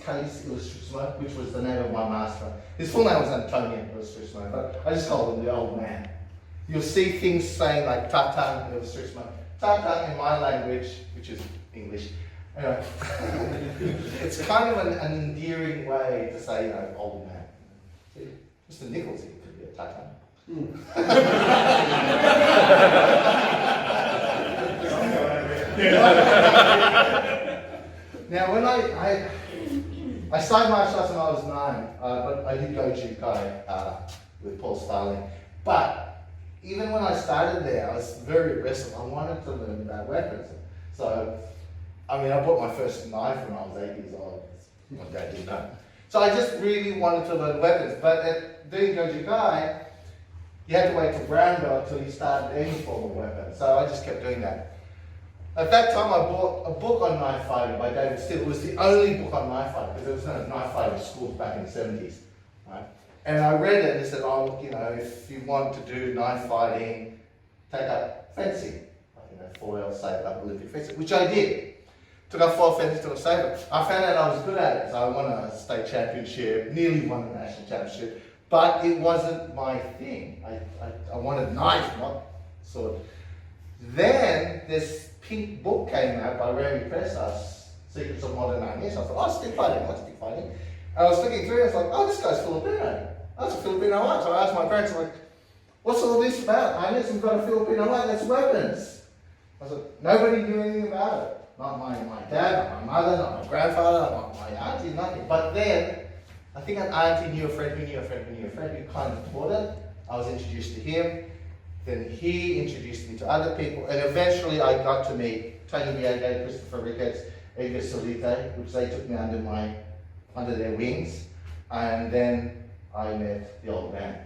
Kalis Illustrissimo, which was the name of my master. His full name was Antonio Illustrissimo, but I just called him the old man. You'll see things saying like Tatang Illustrissimo. Tatang in my language, which is English. Anyway, it's kind of an endearing way to say, old man. See, Mr. Nichols here could be a Tatang. Now, when I started martial arts when I was 9, but I did go Jukai with Paul Starling. But even when I started there, I was very aggressive. I wanted to learn about weapons. So, I bought my first knife when I was 8 years old. My dad didn't know. So I just really wanted to learn weapons. But at doing Goju-Kai, you had to wait till brown belt till you started any form of weapon. So I just kept doing that. At that time, I bought a book on knife fighting by David Steele. It was the only book on knife fighting because there was no knife fighting schools back in the 70s. Right? And I read it and it said, if you want to do knife fighting, take up fencing. Foil, saber, Olympic fencing, which I did. Took up 4 fencing, took up saber. I found out I was good at it, so I won a state championship, nearly won a national championship, but it wasn't my thing. I wanted knife, not sword. Then this pink book came out by Remy Presas, Secrets of Modern Armies. I thought, stick fighting, I like stick fighting. And I was looking through it, I was like, this guy's Filipino. That's a Filipino art. So I asked my parents, what's all this about? We've got a Filipino art, that's weapons. I said, nobody knew anything about it. Not my dad, not my mother, not my grandfather, not my auntie, nothing. But then, I think an auntie knew a friend who knew a friend who knew a friend who kind of taught it. I was introduced to him. Then he introduced me to other people. And eventually I got to meet Tony Diego, Christopher Ricketts, Eva Solite, which they took me under their wings. And then I met the old man.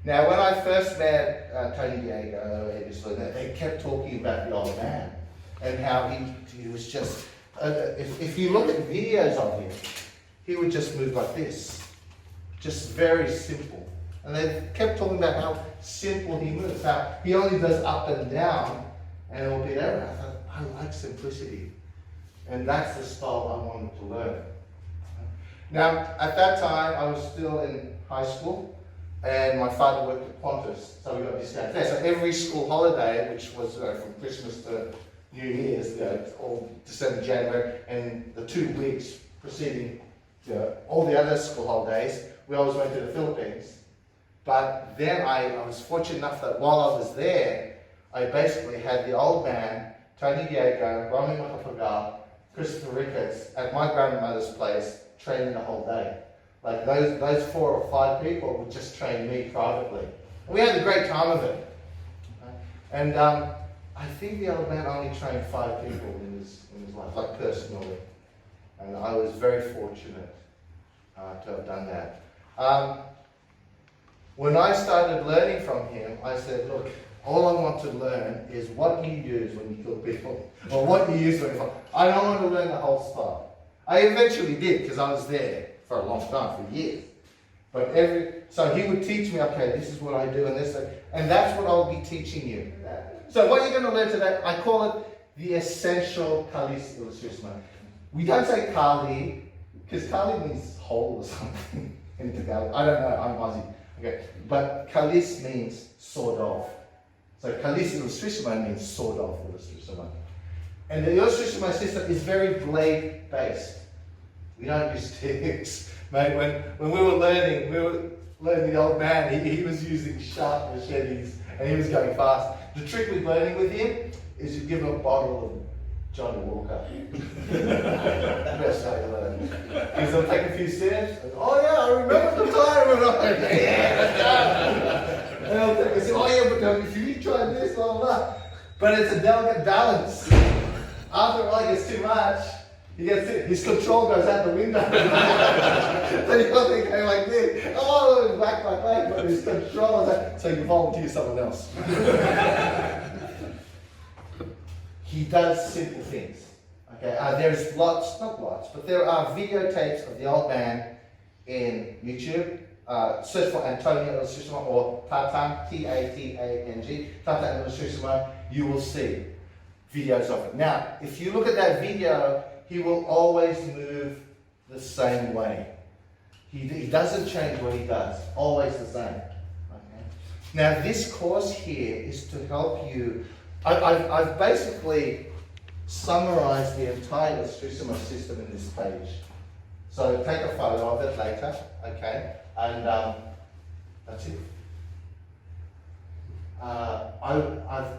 Now, when I first met Tony Diego, they kept talking about the old man and how he was just, if you look at videos of him, he would just move like this, just very simple. And they kept talking about how simple he moves, how he only does up and down and it will be there. I thought, I like simplicity. And that's the style I wanted to learn. Now, at that time, I was still in high school. And my father worked at Qantas, so we got discounts there. So every school holiday, which was from Christmas to New Year's, all December, January, and the 2 weeks preceding all the other school holidays, we always went to the Philippines. But then I was fortunate enough that while I was there, I basically had the old man, Tony Diego, Romy Macapagal, Christopher Ricketts, at my grandmother's place, training the whole day. Like those 4 or 5 people would just train me privately. And we had a great time of it. And I think the old man only trained 5 people in his life, like personally. And I was very fortunate to have done that. When I started learning from him, I said, look, all I want to learn is what you use when you kill people, or what you use when you fight. I don't want to learn the whole style. I eventually did, because I was there for a long time, for years. But so he would teach me, okay, this is what I do and this, and that's what I'll be teaching you. So what you're going to learn today, I call it the Essential Kalis Illustrissimo. We don't say Kali, because Kali means whole or something in Tagalog. I don't know, I'm Aussie. Okay, but Kalis means sword of. So Kalis Illustrissimo means sword of Illustrissimo. And the Illustrissimo system is very blade based. We don't use sticks. Mate, when we were learning the old man, he was using sharp machetes and he was going fast. The trick with learning with him is you give him a bottle of Johnny Walker. Best way to learn. Because he'll take a few sips and, oh yeah, I remember the time when and he'll take a sip, oh yeah, but if you try this, blah, blah, blah. But it's a delicate balance. After a while, it gets too much. His control goes out the window. So you're going like this. Oh, back, but his control is out. So you volunteer someone else. He does simple things. Okay, there's not lots, but there are videotapes of the old man in YouTube. Search for Antonio Illustrissimo or Tatang, T-A-T-A-N-G, Tatang Illustrissimo. You will see videos of it. Now, if you look at that video, he will always move the same way. He doesn't change what he does, always the same. Okay? Now this course here is to help you. I've basically summarized the entire Illustrissimo system in this page. So take a photo of it later, okay? And that's it. I've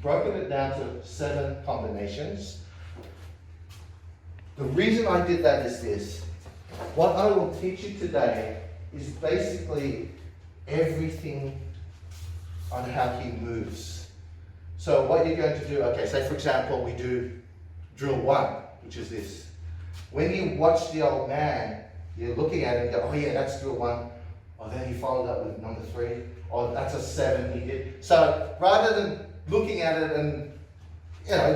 broken it down to 7 combinations. The reason I did that is this. What I will teach you today is basically everything on how he moves. So what you're going to do, okay, say for example we do drill 1, which is this. When you watch the old man, you're looking at it and go, oh yeah, that's drill 1. Oh, then he followed up with number 3. Oh, that's a 7 he did. So rather than looking at it and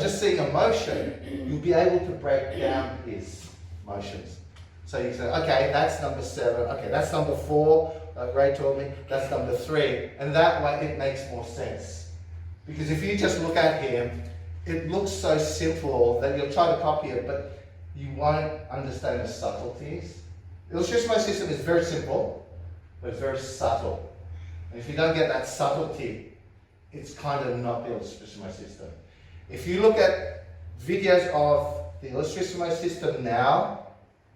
just seeing a motion, you'll be able to break down his motions. So you say, okay, that's number 7. Okay, that's number 4. Ray told me that's number 3, and that way it makes more sense. Because if you just look at him, it looks so simple that you'll try to copy it, but you won't understand the subtleties. The Illustrissimo system is very simple, but it's very subtle. And if you don't get that subtlety, it's kind of not the Illustrissimo system. If you look at videos of the Illustrissimo system now,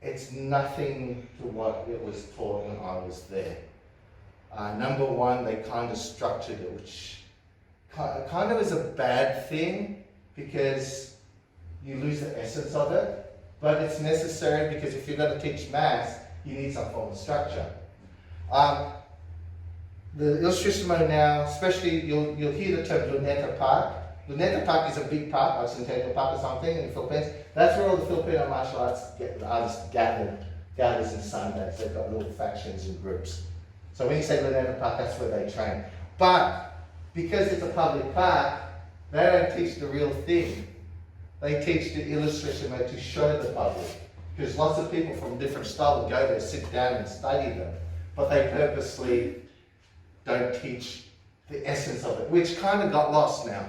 it's nothing to what it was taught when I was there. Number 1, they kind of structured it, which kind of is a bad thing because you lose the essence of it, but it's necessary because if you're going to teach maths, you need some form of structure. The Illustrissimo now, especially you'll hear the term Luneta Park. Luneta Park is a big park, like Centennial Park or something in the Philippines. That's where all the Filipino martial arts artists gathers on Sundays. They've got little factions and groups. So when you say Luneta Park, that's where they train. But because it's a public park, they don't teach the real thing. They teach the Illustrissimo to show the public. Because lots of people from different styles will go there, sit down and study them. But they purposely don't teach the essence of it, which kind of got lost now.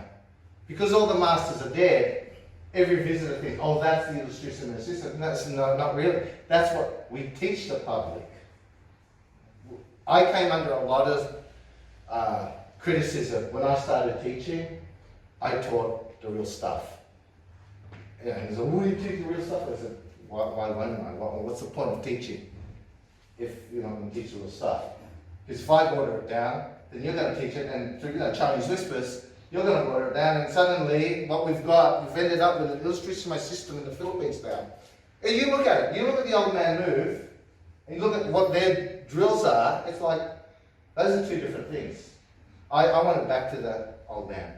Because all the masters are dead, every visitor thinks, oh, that's the Illustrissimo system. And that's not really. That's what we teach the public. I came under a lot of criticism when I started teaching. I taught the real stuff. And he said, will you teach the real stuff? I said, why wouldn't I? What's the point of teaching if you're not going to teach the real stuff? Because if I water it down, then you're going to teach it, and through Chinese whispers, you're going to water it down, and suddenly what we've ended up with an Illustrissimo system in the Philippines now. And you look at it, you look at the old man move, and you look at what their drills are, it's like, those are 2 different things. I want it back to the old man.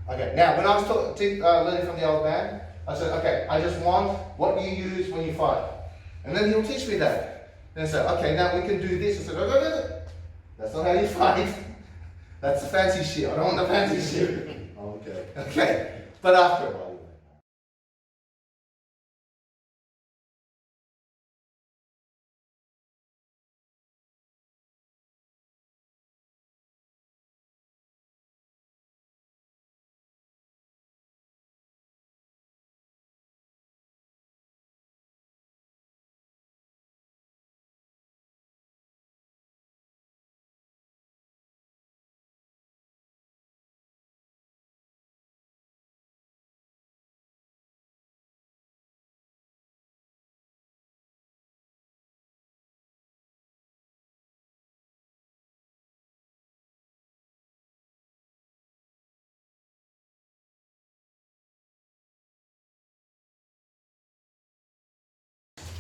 Okay, now when I was learning from the old man, I said, okay, I just want what you use when you fight. And then he'll teach me that. Then I said, okay, now we can do this. I said, no. That's not how you fight. That's the fancy shit. I don't want the fancy shit. Okay. But after a while.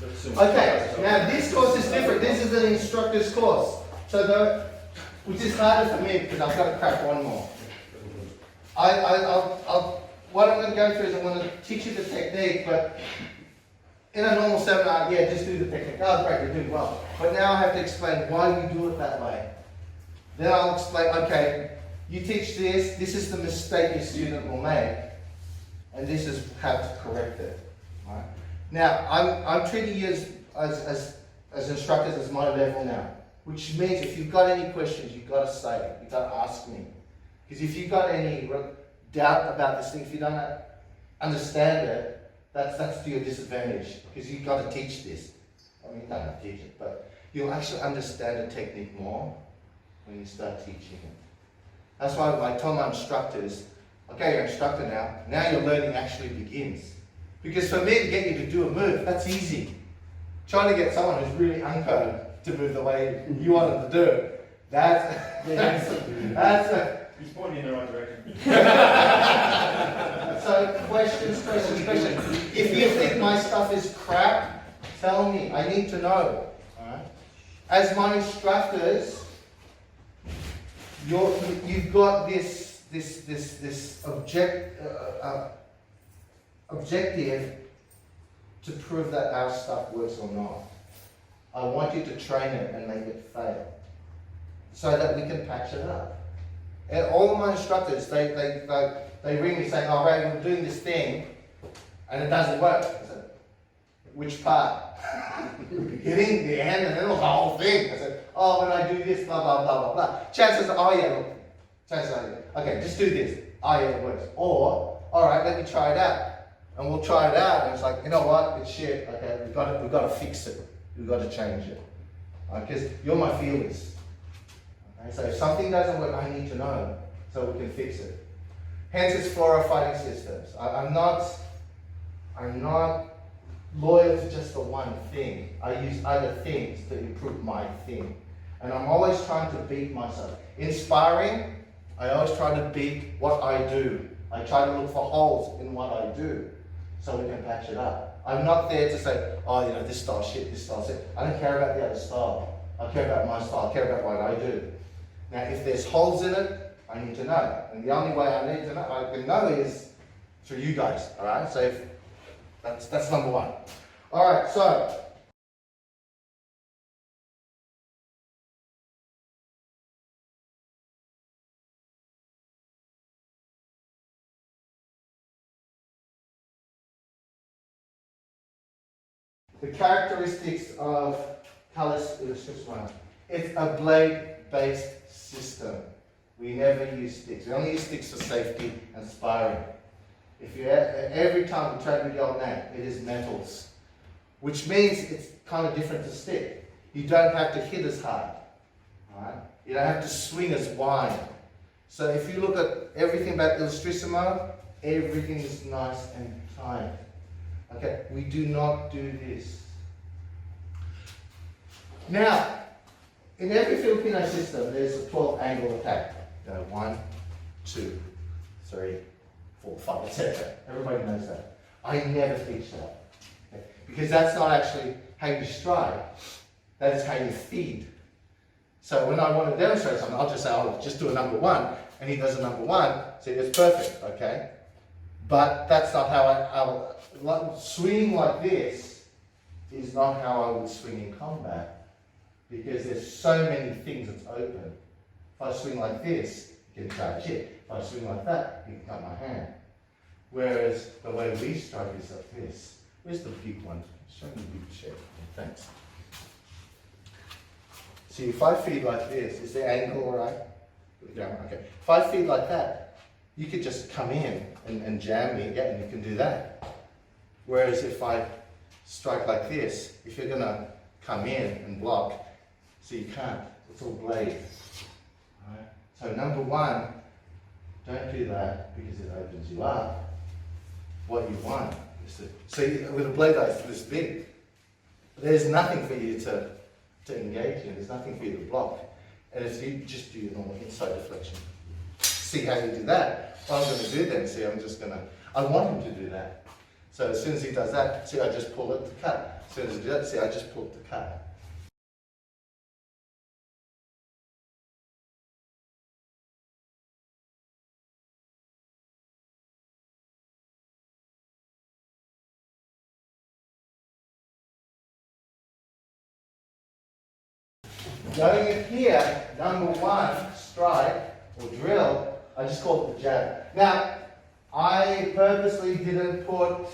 Okay, now this course is different. This is an instructor's course. Which is harder for me because I've got to crack one more. What I'm going to go through is I'm going to teach you the technique, but in a normal seminar, yeah, just do the technique. Oh, great, you're doing well. But now I have to explain why you do it that way. Then I'll explain, okay, you teach this, this is the mistake your student will make, and this is how to correct it. Right? Now, I'm treating you as instructors as my level now, which means if you've got any questions, you've got to say it, you've got to ask me. Because if you've got any doubt about this thing, if you don't understand it, that's to your disadvantage, because you've got to teach this. I mean, you don't have to teach it, but you'll actually understand the technique more when you start teaching it. That's why I tell my instructors, okay, you're an instructor now your learning actually begins. Because for me to get you to do a move, that's easy. Trying to get someone who's really uncoded to move the way you want them to do it, that's He's pointing in the right direction. So, questions. If you think my stuff is crap, tell me. I need to know. Alright? As my instructors, you've got this objective to prove that our stuff works or not. I want you to train it and make it fail, so that we can patch it up. And all of my instructors, they ring me saying, "Oh, Ray, we're doing this thing, and it doesn't work." I said, "Which part?" The beginning, the end, and then the whole thing. I said, "Oh, when I do this, blah blah blah blah blah." Chances are, oh yeah, look. Chances are, okay, just do this. Oh yeah, it works. Or, all right, let me try it out, and we'll try it out. And it's like, you know what? It's shit. Okay, we've got to fix it. We've got to change it. Because you're my feelers. Okay, so if something doesn't work, I need to know so we can fix it. Hence, it's Floro fighting systems. I'm not loyal to just the one thing. I use other things to improve my thing. And I'm always trying to beat myself. In sparring, I always try to beat what I do. I try to look for holes in what I do so we can patch it up. I'm not there to say, oh, you know, this style shit, this style shit. I don't care about the other style. I care about my style. I care about what I do. Now, if there's holes in it, I need to know. And the only way I can know is through you guys. All right. So that's number one. All right. So. The characteristics of callus illustrissimus. It's a blade-based system. We never use sticks. We only use sticks for safety and sparring. If you every time we train with the old man, it is metals, which means it's kind of different to stick. You don't have to hit as hard. Right? You don't have to swing as wide. So if you look at everything about illustrissimo, everything is nice and tight. Okay, we do not do this. Now, in every Filipino system, there's a 12-angle attack. 1, 2, 3, 4, 5, etc. Everybody knows that. I never teach that. Okay? Because that's not actually how you strike. That is how you feed. So when I want to demonstrate something, I'll just say, oh, just do a number 1. And he does a number 1, so it's perfect, okay? But that's not how swinging like this is not how I would swing in combat, because there's so many things that's open. If I swing like this, you can charge it. If I swing like that, you can cut my hand. Whereas the way we strike is like this. Where's the big one? Show me the big shape. Thanks. See, if I feed like this, is the angle all right? Okay. If I feed like that, you could just come in and jam me again, and you can do that. Whereas if I strike like this, if you're going to come in and block, so you can't, it's all blade. Right? So number 1, don't do that because it opens you up. What you want is to, see, with a blade that's this big, there's nothing for you to engage in, there's nothing for you to block. And if you just do your normal inside deflection. See how you do that? What I'm going to do then, see, I want him to do that. So as soon as he does that, see, I just pull it to cut. As soon as he does that, see, I just pull it to cut. Going in here, number 1, strike or drill, I just call it the jab. Now, I purposely didn't put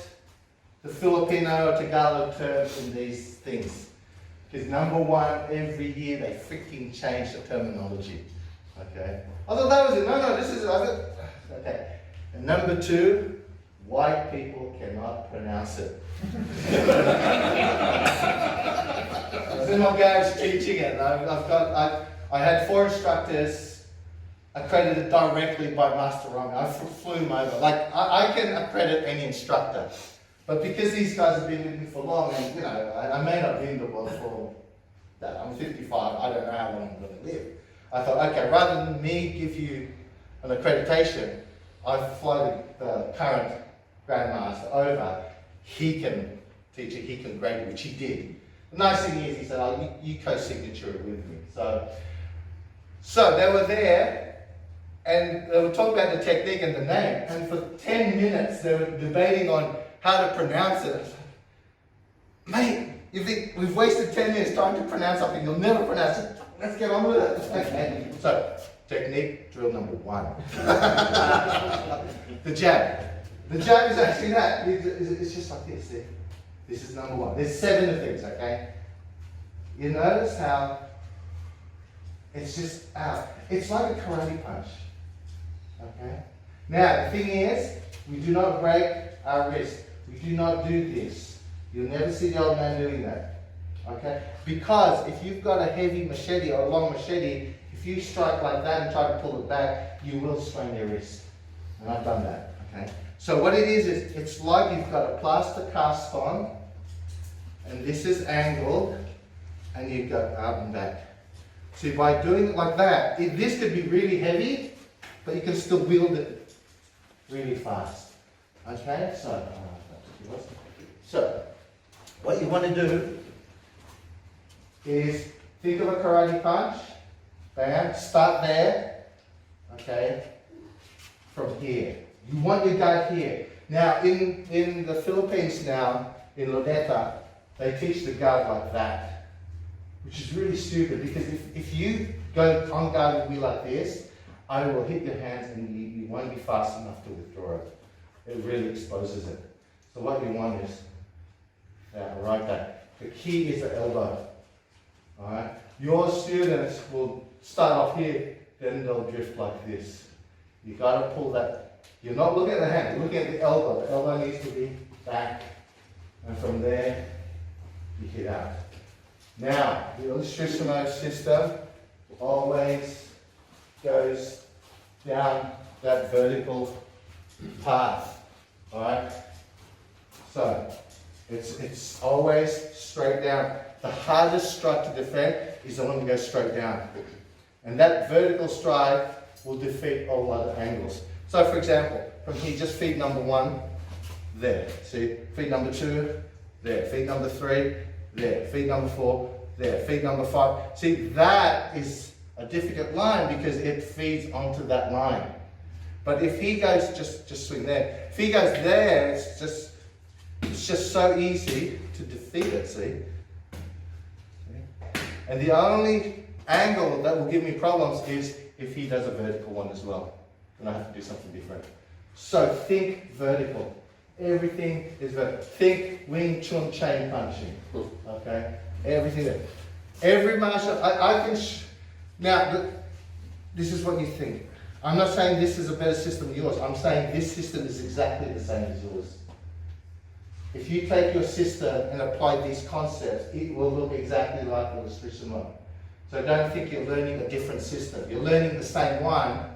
the Filipino or Tagalog terms in these things. Because number 1, every year they freaking change the terminology. Okay? Although that was it. No, this is other. Okay. And number 2, White people cannot pronounce it. I was in my garage teaching it. I had 4 instructors accredited directly by Master Rong. I flew them over. Like, I can accredit any instructor. But because these guys have been with me for long, and you know, I may not be in the world for that. I'm 55, I don't know how long I'm going to live. I thought, okay, rather than me give you an accreditation, I've flown the current Grandmaster over. He can teach it, he can grade it, which he did. The nice thing is, he said, oh, you co-signature it with me. So they were there, and they were talking about the technique and the name, and for 10 minutes they were debating on how to pronounce it. I was like, mate, you think we've wasted 10 minutes trying to pronounce something, you'll never pronounce it. Let's get on with it. Okay. So, technique, drill number 1. The jab. The jab is actually that. It's just like this. See? This is number 1. There's 7 of these, okay? You notice how it's just out. It's like a karate punch. Okay? Now, the thing is, we do not break our wrist. We do not do this. You'll never see the old man doing that. Okay? Because if you've got a heavy machete or a long machete, if you strike like that and try to pull it back, you will strain your wrist. And I've done that. Okay? So what it is it's like you've got a plaster cast on, and this is angled, and you go out and back. See, by doing it like that, this could be really heavy, but you can still wield it really fast. Okay? So what you want to do is think of a karate punch. Bam, start there. Okay? From here. You want your guard here. Now, in the Philippines now, in Luneta, they teach the guard like that, which is really stupid, because if you go on guard with me like this, I will hit your hands and you won't be fast enough to withdraw it. It really exposes it. So what you want is that, right there. The key is the elbow. Alright? Your students will start off here, then they'll drift like this. You gotta pull that. You're not looking at the hand, you're looking at the elbow. The elbow needs to be back. And from there, you hit out. Now, the illustrissimo system always goes down that vertical path. Alright? So, it's always straight down. The hardest strike to defend is the one that goes straight down. And that vertical strike will defeat all other angles. So for example, from here, just feed number 1, there. See, feed number 2, there. Feed number 3, there. Feed number 4, there. Feed number 5. See, that is a difficult line because it feeds onto that line. But if he goes, just swing there. If he goes there, it's just so easy to defeat it, see? And the only angle that will give me problems is if he does a vertical one as well. Then I have to do something different. So think vertical. Everything is vertical. Think Wing Chun chain punching. Okay? Everything there. Every martial, I can, now, this is what you think. I'm not saying this is a better system than yours. I'm saying this system is exactly the same as yours. If you take your system and apply these concepts, it will look exactly like the illustrissimo. So don't think you're learning a different system. You're learning the same one,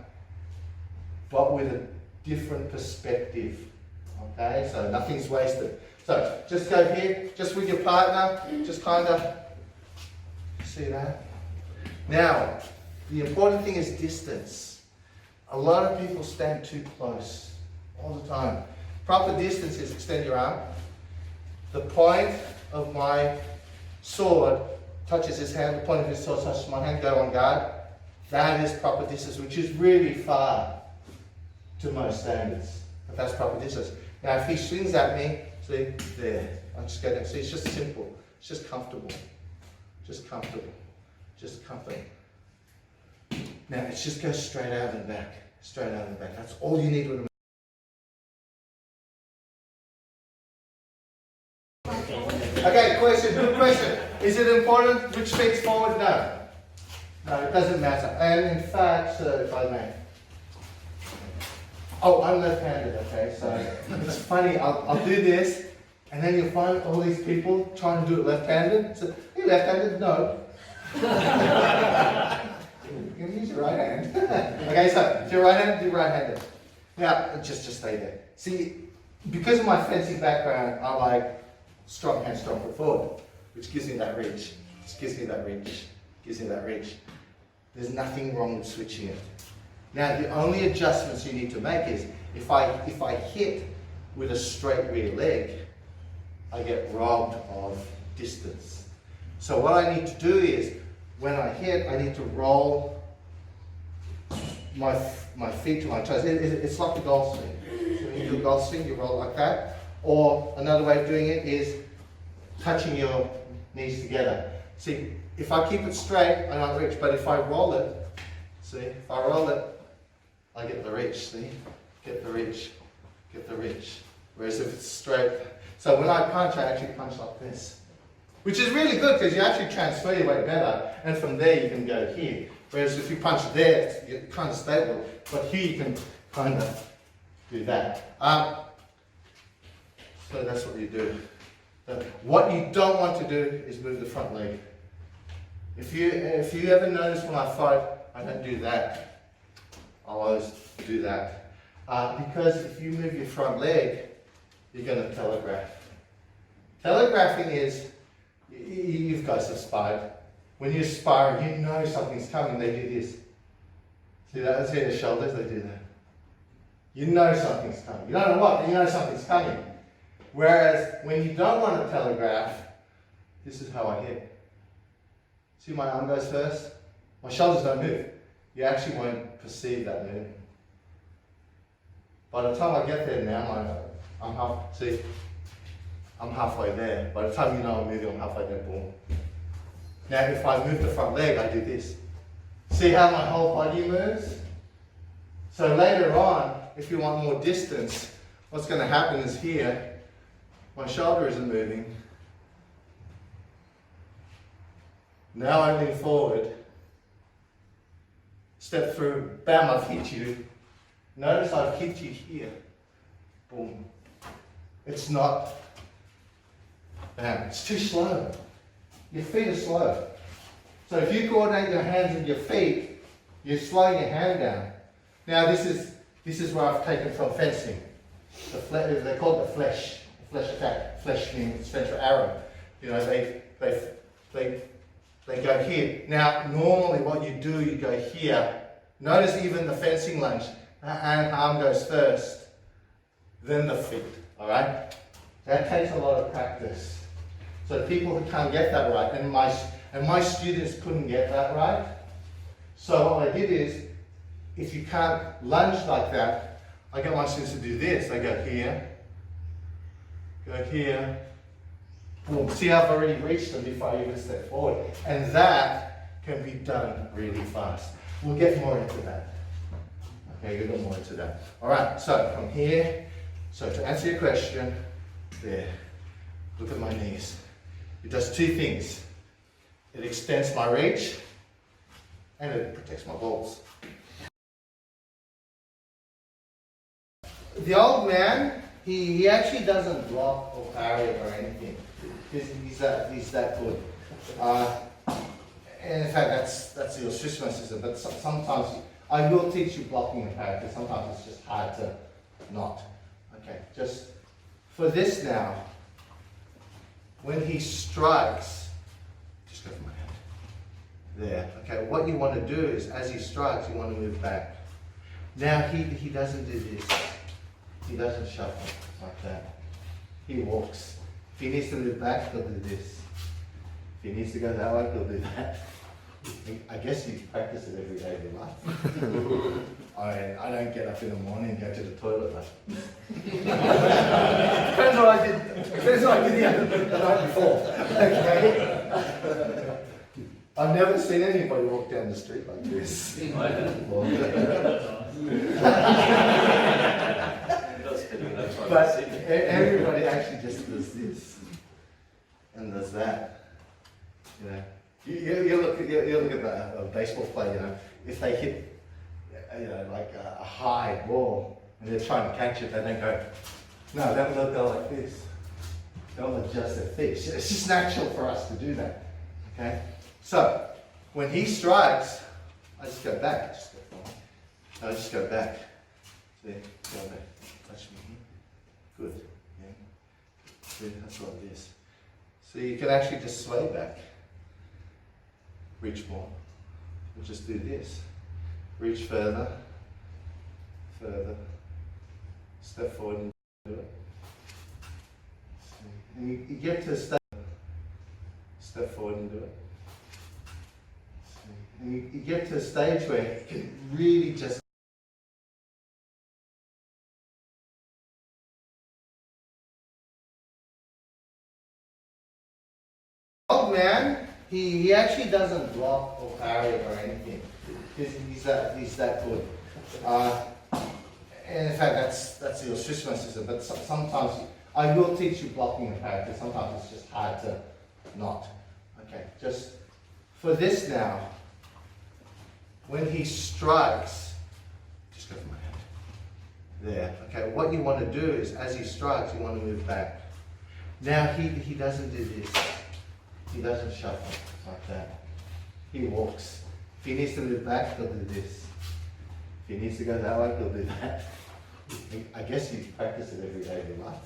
but with a different perspective. Okay, so nothing's wasted. So just go here, just with your partner, just kind of see that. Now, the important thing is distance. A lot of people stand too close all the time. Proper distance is extend your arm. The point of my sword touches his hand, the point of his sword touches my hand, go on guard. That is proper distance, which is really far to most standards. But that's proper distance. Now if he swings at me, see, there. I just go down. See, it's just simple. It's just comfortable. Just comfortable. Just comfortable. Now it just goes straight out and back. Straight out and back. That's all you need with a Okay, question, good question. Is it important which feet's forward? No. No, it doesn't matter. And in fact, if I may. Oh, I'm left-handed, okay, so it's funny, I'll do this, and then you'll find all these people trying to do it left-handed. So, are you left-handed? No. You can use your right hand. Okay, so if you're right-handed, do right-handed. Now, just stay there. See, because of my fencing background, I like strong hand, strong foot forward, which gives me that reach. Gives me that reach. There's nothing wrong with switching it. Now, the only adjustments you need to make is, if I hit with a straight rear leg, I get robbed of distance. So what I need to do is, when I hit, I need to roll my feet to my toes. It's like a golf swing. So when you do a golf swing, you roll like that. Or another way of doing it is touching your knees together. See, if I keep it straight, I don't reach. But if I roll it, see, if I roll it, I get the reach. See, get the reach. Whereas if it's straight, so when I punch, I actually punch like this, which is really good because you actually transfer your weight better, and from there you can go here. Whereas if you punch there, you're kind of stable, but here you can kind of do that. So that's what you do. What you don't want to do is move the front leg. If you ever notice when I fight, I don't do that. I'll always do that. Because if you move your front leg, you're going to telegraph. Telegraphing is, you guys have sparred. When you're sparring, you know something's coming, they do this. See that? See their shoulders, they do that. You know something's coming. You don't know what, but you know something's coming. Whereas when you don't want to telegraph, this is how I hit. See, my arm goes first. My shoulders don't move. You actually won't perceive that movement. By the time I get there now, I'm halfway there. By the time you know I'm moving, I'm halfway there, boom. Now if I move the front leg, I do this. See how my whole body moves? So later on, if you want more distance, what's going to happen is here, my shoulder isn't moving. Now I lean forward, step through, bam, I've hit you. Notice I've hit you here. Boom. It's not, bam, it's too slow. Your feet are slow. So if you coordinate your hands and your feet, you slow your hand down. Now this is where I've taken from fencing. They call it the flesh attack. Flesh means central arrow. You know, they go here. Now normally what you do, you go here. Notice even the fencing lunge. And arm goes first, then the feet. Alright? That takes a lot of practice. So people who can't get that right, and my students couldn't get that right. So what I did is, if you can't lunge like that, I get my students to do this. I go here, boom. See, I've already reached them before I even step forward. And that can be done really fast. We'll get more into that. Okay, we'll get more into that. All right, so from here, so to answer your question, there, look at my knees. It does two things. It extends my reach and it protects my balls. The old man, he actually doesn't block or parry or anything. He's that good. And in fact, that's the Australian system. But sometimes I will teach you blocking and parry, because sometimes it's just hard to not. Okay, just for this now. When he strikes, just go for my hand. There. Okay, what you want to do is, as he strikes, you want to move back. Now he doesn't do this. He doesn't shuffle like that. He walks. If he needs to move back, he'll do this. If he needs to go that way, he'll do that. I guess you practice it every day of your life. I don't get up in the morning and go to the toilet. Depends what I did. Depends what I did the night before. Okay. I've never seen anybody walk down the street like this. But everybody actually just does this and does that. You know. You look at a baseball player, you know, if they hit, you know, like a high ball, and they're trying to catch it, they don't go, no, they'll go like this. They'll adjust their feet. It's just natural for us to do that. Okay? So, when he strikes, I just go back. I just go back. See? Go back. Touch me here. Good. Yeah. See? That's like this. So you can actually just sway back. Reach more. We'll just do this. Reach further. Further. Step forward and do it. And you get to a stage. Step forward and do it. And you get to a stage where you can really just old man, he actually doesn't block or parry or anything. He's that good. And in fact, that's the Australian system. But sometimes I will teach you blocking and parry, because sometimes it's just hard to not. Okay, just for this now. When he strikes, just go for my hand. There. Okay, what you want to do is, as he strikes, you want to move back. Now he doesn't do this. He doesn't shuffle like that. He walks. If he needs to move back, he'll do this. If he needs to go that way, he'll do that. I guess you practice it every day of your life.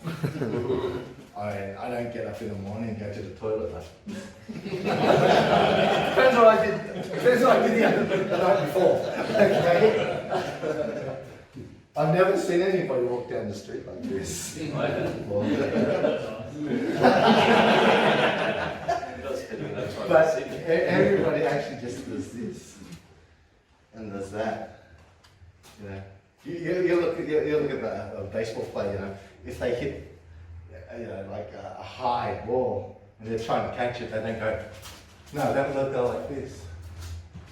I don't get up in the morning and go to the toilet like Depends what I did. Depends what I did the night before. Okay? I've never seen anybody walk down the street like this. But everybody actually just does this and does that. You know, you look at a baseball player. You know, if they hit, like a high ball and they're trying to catch it, they don't go. No, they'll go like this.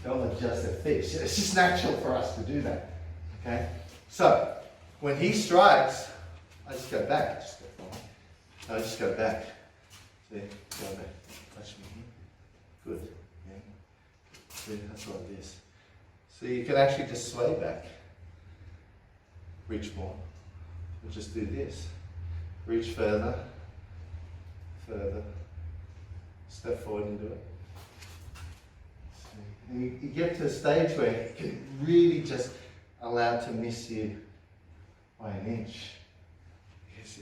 They'll adjust their feet. It's just natural for us to do that. Okay. So when he strikes, I just go back. I just go back. See, go back. Touch me here. Good. Yeah. See, that's like this. So you can actually just sway back. Reach more. We'll just do this. Reach further. Further. Step forward and do it. See. And you get to a stage where you can really just allow it to miss you by an inch.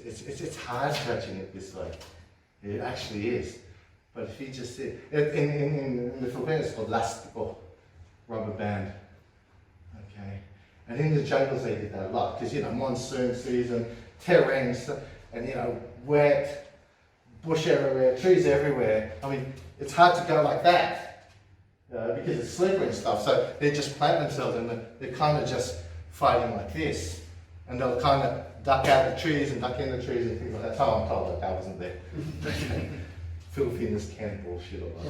It's hard touching it this way. It actually is. But if you just sit, in the Philippines it's called lastico, rubber band. Okay. And in the jungles they did that a lot, because monsoon season, terrain, and wet, bush everywhere, trees everywhere. I mean, it's hard to go like that because it's slippery and stuff. So they just plant themselves and they're kind of just fighting like this, and they'll kind of duck out the trees and duck in the trees and things like that. So I'm told that wasn't there. Filipinos can bullshit a lot.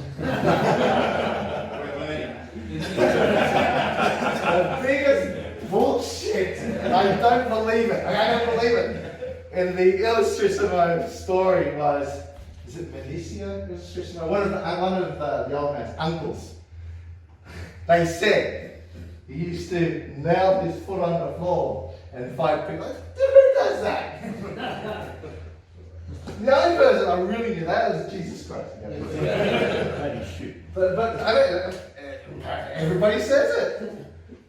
The biggest bullshit, and I don't believe it. I don't believe it. And the illustration story was, is it Medicia? One of the old man's uncles. They said he used to nail his foot on the floor and fight people. Who does that? The only person I really knew that was Jesus Christ. But I mean, everybody says it.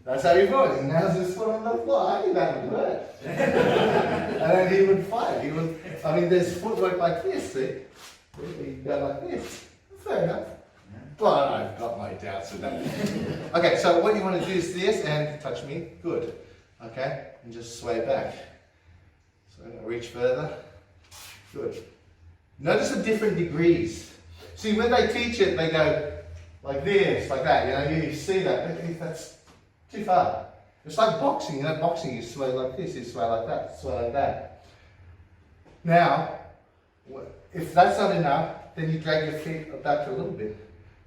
That's how he fought. He nails his foot on the floor. I think that would work. And then he would fight. There's footwork like this, see? You go like this. Fair enough. But I've got my doubts with that. Okay, so what you want to do is this and touch me. Good. Okay? And just sway back. So reach further. Good. Notice the different degrees. See, when they teach it, they go like this, like that. You see that. That's too far. It's like boxing. Boxing, you sway like this, you sway like that, sway like that. Now, if that's not enough, then you drag your feet back a little bit.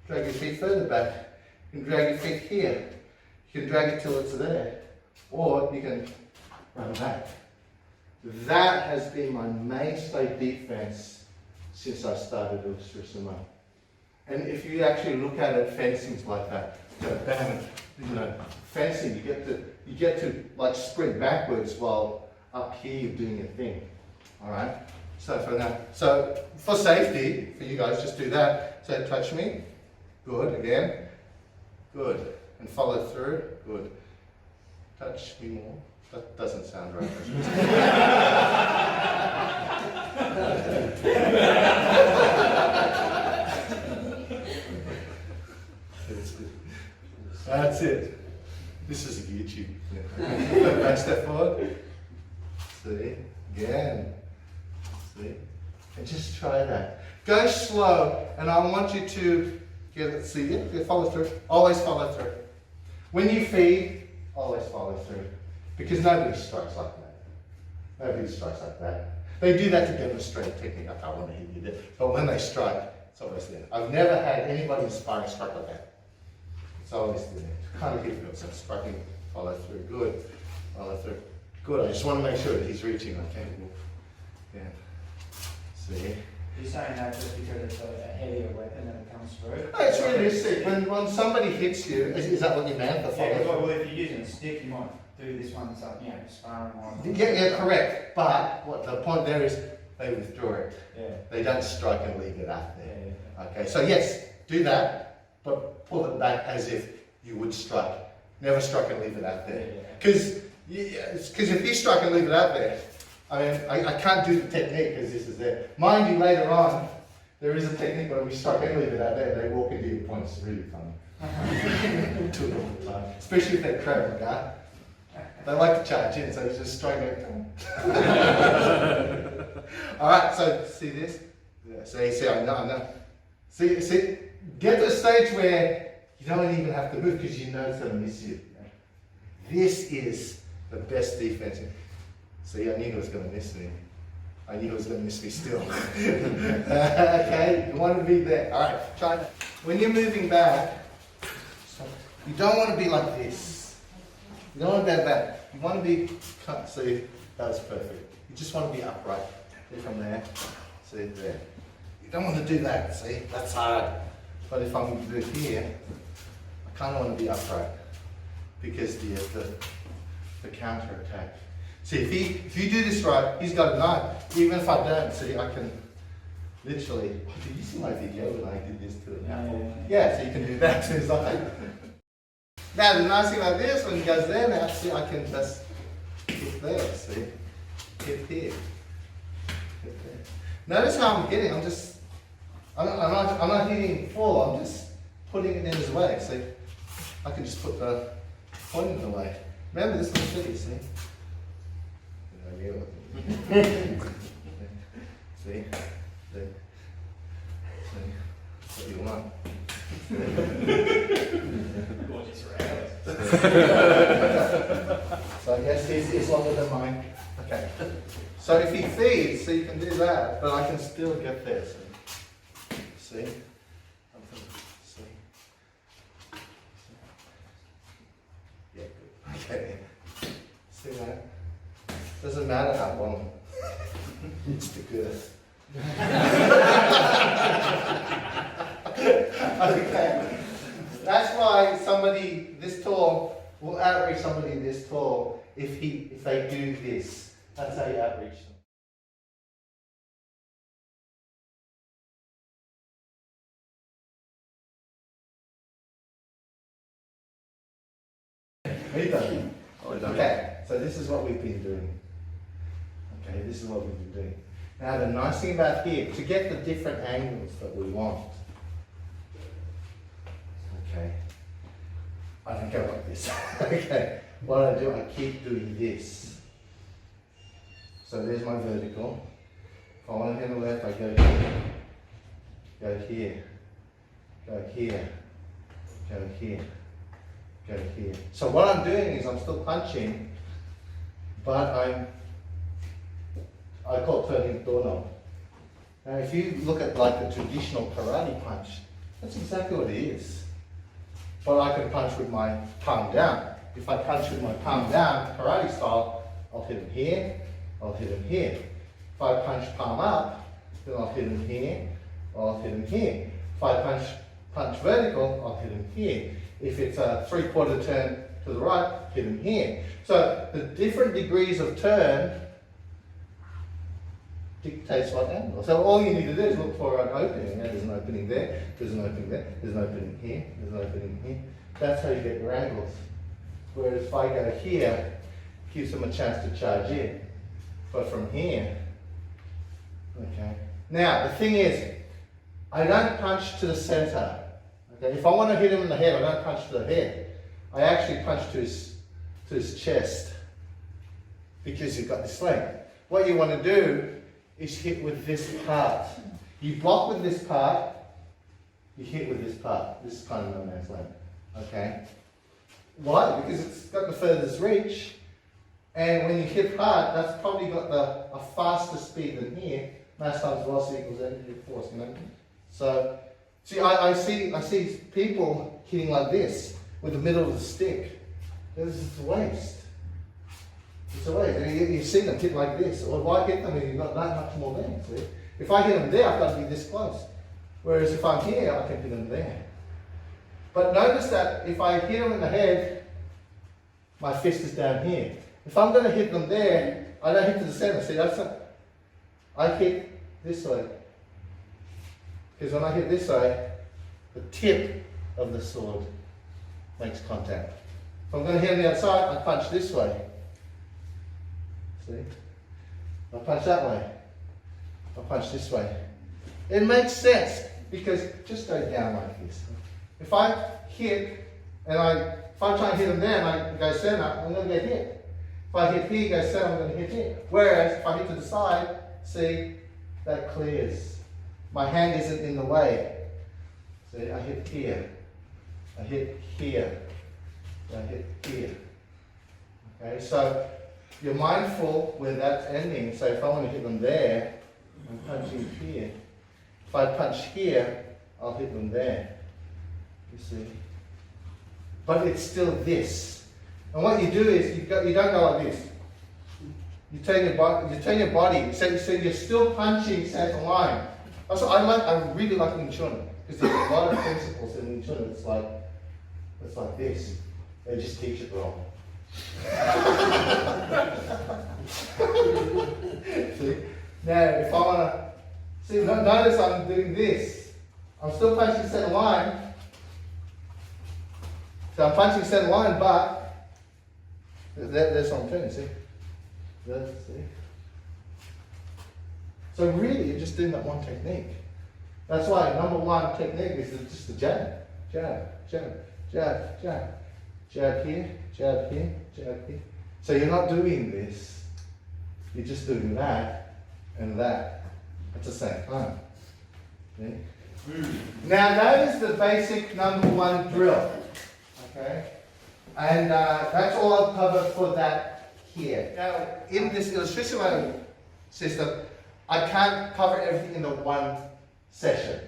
Drag your feet further back. You can drag your feet here. You can drag it till it's there. Or you can run back. That has been my mainstay defense since I started Illustrisumo. And if you actually look at it, fencing's like that. Fencing, you get you get to like sprint backwards while up here you're doing your thing. All right. So for now, so for safety, for you guys, just do that. So touch me. Good. Again. Good. And follow through. Good. Touch me more. That doesn't sound right. That's it. This is a YouTube. Back step forward. See? Again. See? And just try that. Go slow, and I want you to get it. See it? Follow through. Always follow through. When you feed, always follow through. Because nobody strikes like that. Nobody strikes like that. They do that to demonstrate technique. I don't want to hit you there. But when they strike, it's always there. I've never had anybody inspiring strike like that. It's always there. Kind of difficult. So striking, follow through. Good. Follow through. Good. I just want to make sure that he's reaching. Okay. Yeah. See? You're saying that just because it's a heavier weapon that it comes through? No, it's realistic. When somebody hits you, is that what you meant? The Yeah, follow well, if you're using a stick, you might do this one, so, you know, sparring one. Yeah, correct. But what the point there is, they withdraw it. Yeah. They don't strike and leave it out there. Yeah. Okay, so yes, do that, but pull it back as if you would strike. Never strike and leave it out there. Because if you strike and leave it out there, I mean, I can't do the technique because this is there. Mind you, later on, there is a technique where we strike and leave it out there, they walk into your points. It's really funny. Do it all the time. Especially if they're Krav Maga. They like to charge in, so you just strike it. Alright, so see this? Yeah, see, I know. See, get to a stage where you don't even have to move because you know it's going to miss you. This is the best defense. See, I knew he was going to miss me. I knew he was going to miss me still. Okay, you want to be there. Alright, try that. When you're moving back, you don't want to be like this. You don't want to be like that. You want to be, see, that was perfect. You just want to be upright. See from there, see there. You don't want to do that, see, that's hard. But if I'm going to do it here, I kind of want to be upright because the counter attack. See, if you do this right, he's got a knife. Even if I don't, see, I can literally. Oh, did you see my video when I did this to an apple? Yeah, so you can do that to his eye. Now, the nice thing about this, when he goes there, now, see, I can just hit there, see? Hit here. Hit there. Notice how I'm hitting, I'm not hitting full, I'm just putting it in his way, see? I can just put the point in the way. Remember, this one's pretty, see? See? See? That's what you want. So I guess his is longer than mine. Okay. So if he feeds, so you can do that, but I can still get there. See? See? Yeah, good. Okay. See that? Doesn't matter how long. It's the girth. Okay. That's why somebody this tall will outreach somebody this tall if they do this. That's how you outreach them. Are you done? Okay, so this is what we've been doing. Okay, this is what we've been doing. Now the nice thing about here, to get the different angles that we want. Okay. I don't go like this. Okay. What I do, I keep doing this. So there's my vertical. If I want to handle left, I go here. Go here. Go here. Go here. Go here. So what I'm doing is I'm still punching, but I call it turning the doorknob. Now if you look at like the traditional karate punch, that's exactly what it is. But I can punch with my palm down. If I punch with my palm down, karate style, I'll hit him here, I'll hit him here. If I punch palm up, then I'll hit him here, I'll hit him here. If I punch vertical, I'll hit him here. If it's a 3/4 turn to the right, hit him here. So the different degrees of turn dictates what angle. So all you need to do is look for an opening. There's an opening there, there's an opening there, there's an opening here, there's an opening here. That's how you get your angles. Whereas if I go here, it gives them a chance to charge in. But from here, okay. Now the thing is, I don't punch to the center. Okay, if I want to hit him in the head, I don't punch to the head. I actually punch to his chest because you've got this length. What you want to do is hit with this part. You block with this part, you hit with this part. This is kind of no man's land. Okay? Why? Because it's got the furthest reach, and when you hit hard, that's probably got a faster speed than here. Mass times velocity equals energy force, you know? So, see, I see people hitting like this with the middle of the stick. This is a waste. It's a waste. And you see them hit like this. Well, why hit them when you've got that much more length? See? If I hit them there, I've got to be this close. Whereas if I'm here, I can hit them there. But notice that if I hit them in the head, my fist is down here. If I'm going to hit them there, I don't hit to the center. See, I hit this way. Because when I hit this way, the tip of the sword makes contact. If I'm going to hit on the outside, I punch this way. See? I punch that way. I punch this way. It makes sense because just go down like this. If I hit and if I try and hit them there and I go center, I'm going to get hit. If I hit here, go center, I'm going to hit here. Whereas if I hit to the side, see, that clears. My hand isn't in the way. See, I hit here. I hit here. I hit here. Okay, so you're mindful where that's ending. So if I want to hit them there, I'm punching here. If I punch here, I'll hit them there. You see? But it's still this. And what you do is you don't go like this. You turn your body. So you're still punching center line. Also, I really like Wing Chun because there's a lot of principles in Wing Chun. It's like this. They just teach it wrong. See? Now, if I want to see, notice I'm doing this. I'm still punching center line. So I'm punching center line, but there's what I'm turning. See? See? So really, you're just doing that one technique. That's why number one technique is just the jab, jab, jab, jab, jab, jab here, jab here, jab here. So you're not doing this. You're just doing that and that at the same time. Okay? Now notice the basic number one drill. Okay, and that's all I've covered for that here. Now in this illustration system, I can't cover everything in the one session,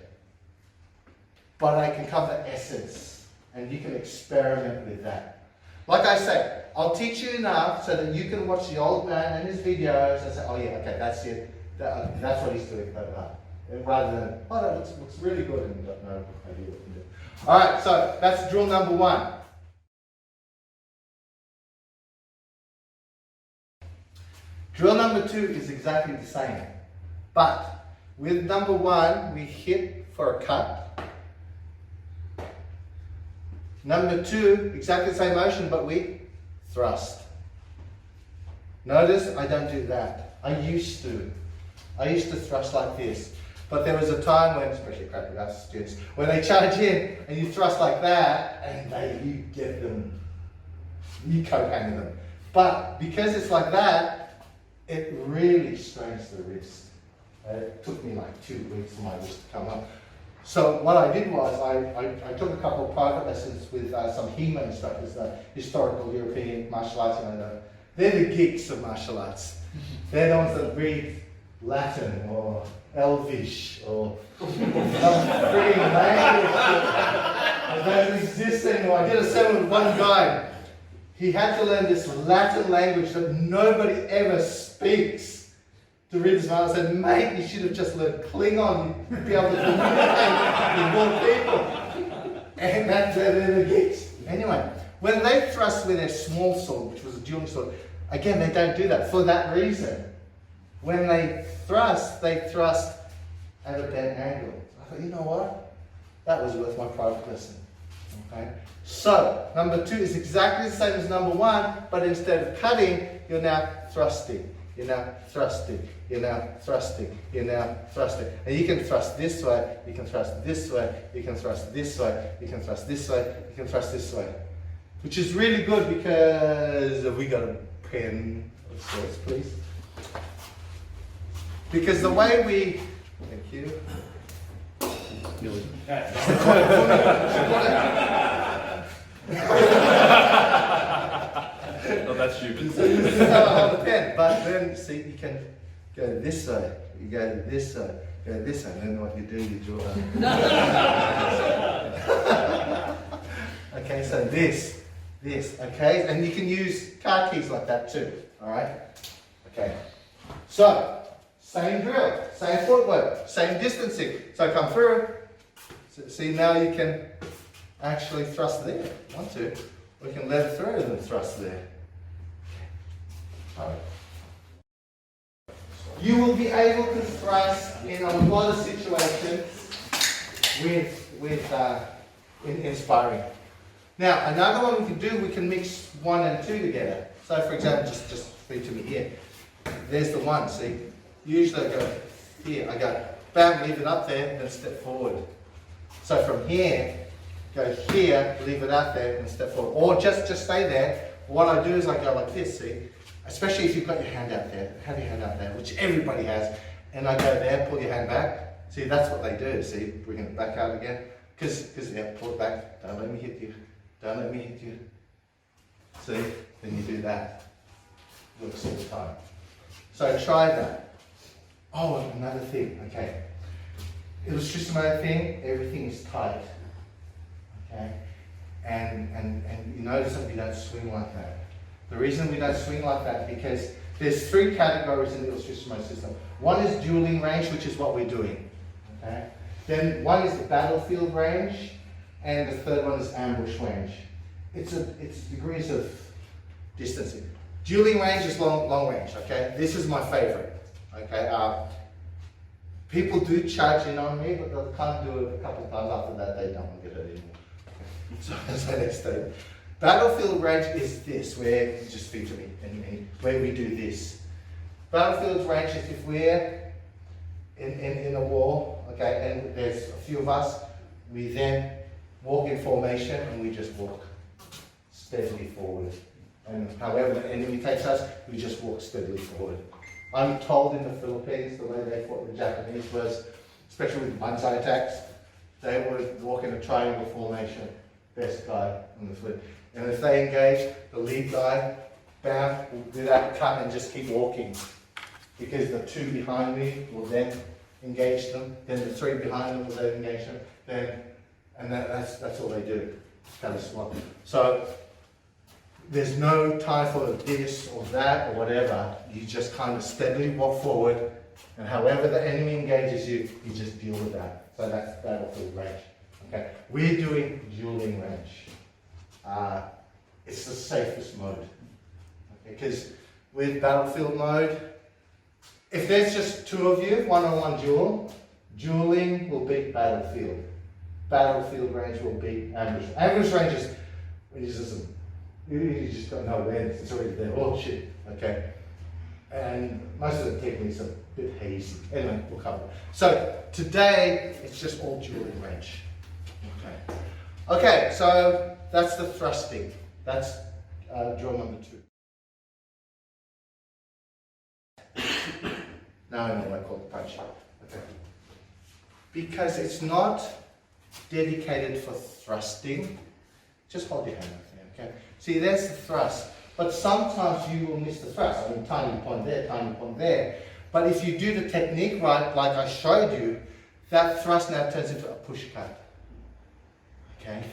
but I can cover essence, and you can experiment with that. Like I say, I'll teach you enough so that you can watch the old man and his videos and say, oh yeah, okay, that's it. That's what he's doing. Rather than, oh, that looks really good, and you don't know idea what to do. All right, so that's drill number one. Drill number two is exactly the same, but with number one, we hit for a cut. Number two, exactly the same motion, but we thrust. Notice I don't do that. I used to thrust like this. But there was a time when, especially crappy us students, when they charge in and you thrust like that, and you get them, you co-hang them. But because it's like that, it really strains the wrist. It took me like 2 weeks for my wrist to come up. So what I did was I took a couple of private lessons with some HEMA instructors, historical European martial arts. They're the geeks of martial arts. They're the ones that read Latin or Elvish or some freaking language that doesn't exist anymore. I did a seminar with one guy. He had to learn this Latin language that nobody ever speaks to read this manual. I said, mate, you should have just learned Klingon. You'd be able to communicate with more people. And that's where they're the geeks. Anyway, When they thrust with their small sword, which was a dueling sword, again, they don't do that for that reason. When they thrust at a bent angle. I thought, you know what? That was worth my private lesson. Okay? So, number 2 is exactly the same as number 1, but instead of cutting, you're now thrusting. You're now thrusting. You're now thrusting. You're now thrusting. And you can thrust this way, you can thrust this way, you can thrust this way, you can thrust this way, you can thrust this way. Which is really good because, have we got a pen of sorts, please? Because the way we, thank you. Oh, that's stupid. This is how I hold the pen, but then see, you can go this way, you go this way, go this way, and then what you do, you draw okay, so this, okay, and you can use car keys like that too, alright? Okay, so, same drill, same footwork, same distancing. So come through, so, see now you can actually thrust there, 1, 2, we can let it through and then thrust there. Alright. You will be able to thrust in a lot of situations in sparring. Now, another one we can do, we can mix 1 and 2 together. So, for example, just feed to me here. There's the 1, see? Usually I go here, I go, bam, leave it up there, and then step forward. So from here, go here, leave it up there, and step forward. Or just stay there. What I do is I go like this, see? Especially if you've got your hand out there, have your hand out there, which everybody has. And I go there, pull your hand back. See, that's what they do, see? Bring it back out again. Because yeah, pull it back. Don't let me hit you. Don't let me hit you. See? Then you do that. Works all the time. So try that. Oh, another thing, okay. It was just another thing, everything is tight. Okay? And you notice that we don't swing like that. The reason we don't swing like that because there's 3 categories in the illustration mode system. 1 is dueling range, which is what we're doing. Okay? Then 1 is the battlefield range, and the 3rd one is ambush range. It's degrees of distancing. Dueling range is long range. Okay, this is my favorite. Okay, people do charge in on me, but they'll come do it a couple of times. After that, they don't get it anymore. Okay. So next thing. Battlefield range is this, where you just feature me, and where we do this. Battlefield range is if we're in a war, okay, and there's a few of us, we then walk in formation and we just walk steadily forward. And however the enemy takes us, we just walk steadily forward. I'm told in the Philippines, the way they fought the Japanese was, especially with banzai attacks, they would walk in a triangle formation, best guy on the foot. And if they engage, the lead guy, bam, will do that cut and just keep walking. Because the 2 behind me will then engage them, then the 3 behind them will then engage them, and that's all they do, kind of swap. So there's no time for this or that or whatever. You just kind of steadily walk forward, and however the enemy engages you, you just deal with that. So that's battlefield range. Okay, we're doing dueling range. It's the safest mode. Okay, because with battlefield mode, if there's just 2 of you, one-on-one duel, dueling will beat battlefield. Battlefield range will beat ambush. Ambush range is when you just got no awareness, it's already there. Oh shit, okay. And most of the techniques are a bit hazy. Anyway, we'll cover it. So today, it's just all dueling range. Okay. Okay, so that's the thrusting. That's drill number 2. Now I know what I call the punch. Okay. Because it's not dedicated for thrusting, just hold your hand up there, okay? See, there's the thrust, but sometimes you will miss the thrust. I mean, tiny point there, tiny point there. But if you do the technique right, like I showed you, that thrust now turns into a push cut. Okay?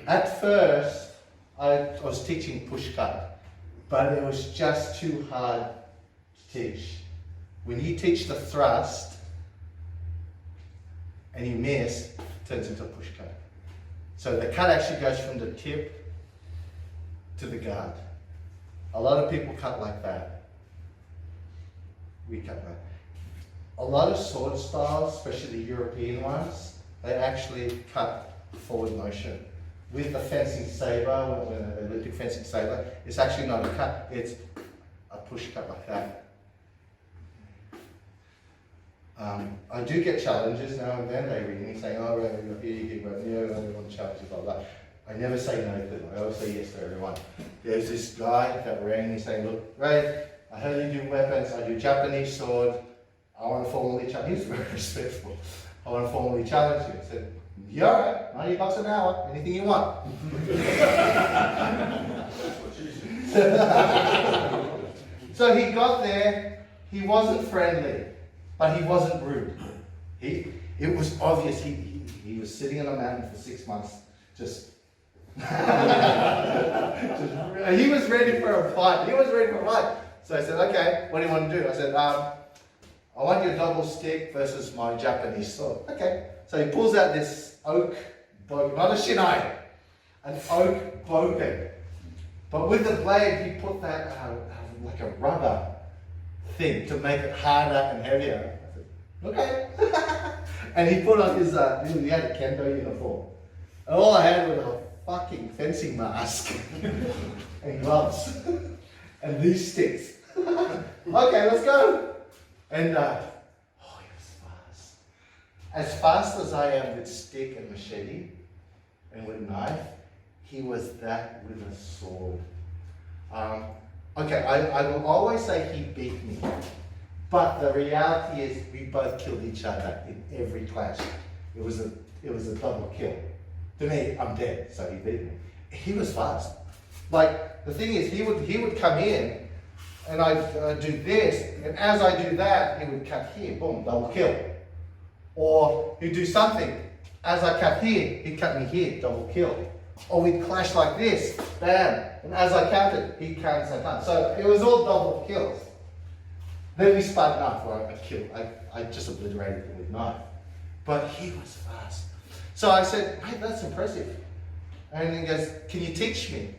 At first, I was teaching push cut, but it was just too hard to teach. When you teach the thrust and you miss, it turns into a push cut. So the cut actually goes from the tip to the guard. A lot of people cut like that. We cut like that. A lot of sword styles, especially the European ones, they actually cut forward motion. With the fencing saber, when an Olympic fencing saber, it's actually not a cut, it's a push cut like that. I do get challenges now and then. They ring me saying, "Oh, Ray, you're here, you want challenges, blah, blah." I never say no to them. I always say yes to everyone. There's this guy that rang me saying, "Look, Ray, I heard you do weapons. I do Japanese sword. I want to formally challenge." He was very respectful. "I want to formally challenge you." I said, "Yeah, all right, $90 an hour, anything you want." So he got there, he wasn't friendly, but he wasn't rude. It was obvious he was sitting on a mountain for 6 months, just he was ready for a fight. So I said, "Okay, what do you want to do?" I said, "I want your double stick versus my Japanese sword." Okay. So he pulls out this oak boken, not a shinai, an oak boken. But with the blade, he put that like a rubber thing to make it harder and heavier. I said, "Okay." And he put on his, he had a kendo uniform. And all I had was a fucking fencing mask and gloves and these sticks. "Okay, let's go." And he was fast. As fast as I am with stick and machete and with knife, he was that with a sword. Okay, I will always say he beat me. But the reality is we both killed each other in every clash. It was a double kill. To me, I'm dead, so he beat me. He was fast. Like, the thing is, he would come in, and I'd do this, and as I do that, he would cut here, boom, double kill. Or he'd do something, as I cut here, he'd cut me here, double kill. Or we'd clash like this, bam, and as I counted, he'd count same time. So it was all double kills. Then we sparred knife, or I killed. I just obliterated him with knife. But he was fast. So I said, "Mate, that's impressive." And he goes, "Can you teach me?"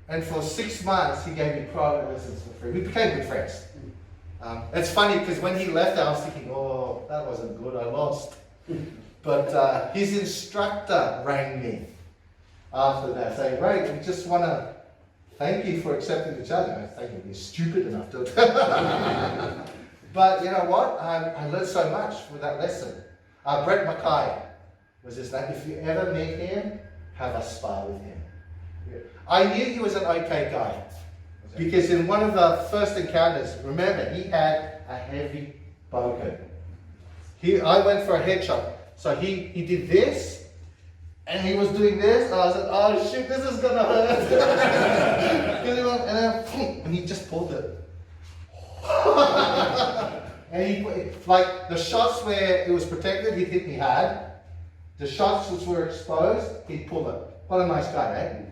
And for 6 months, he gave me private lessons for free. We became good friends. It's funny because when he left, I was thinking, "Oh, that wasn't good, I lost." But his instructor rang me after that, saying, "Ray, we just want to thank you for accepting the challenge." I think you're stupid enough to. But you know what? I learned so much with that lesson. Brett Mackay was his name. If you ever meet him, have a spar with him. I knew he was an okay guy. Because in one of the first encounters, remember, he had a heavy boken. I went for a headshot. So he did this, and he was doing this, and I said, "Oh shit, this is gonna hurt." and he just pulled it. And like the shots where it was protected, he'd hit me hard. The shots which were exposed, he'd pull it. What a nice guy, eh?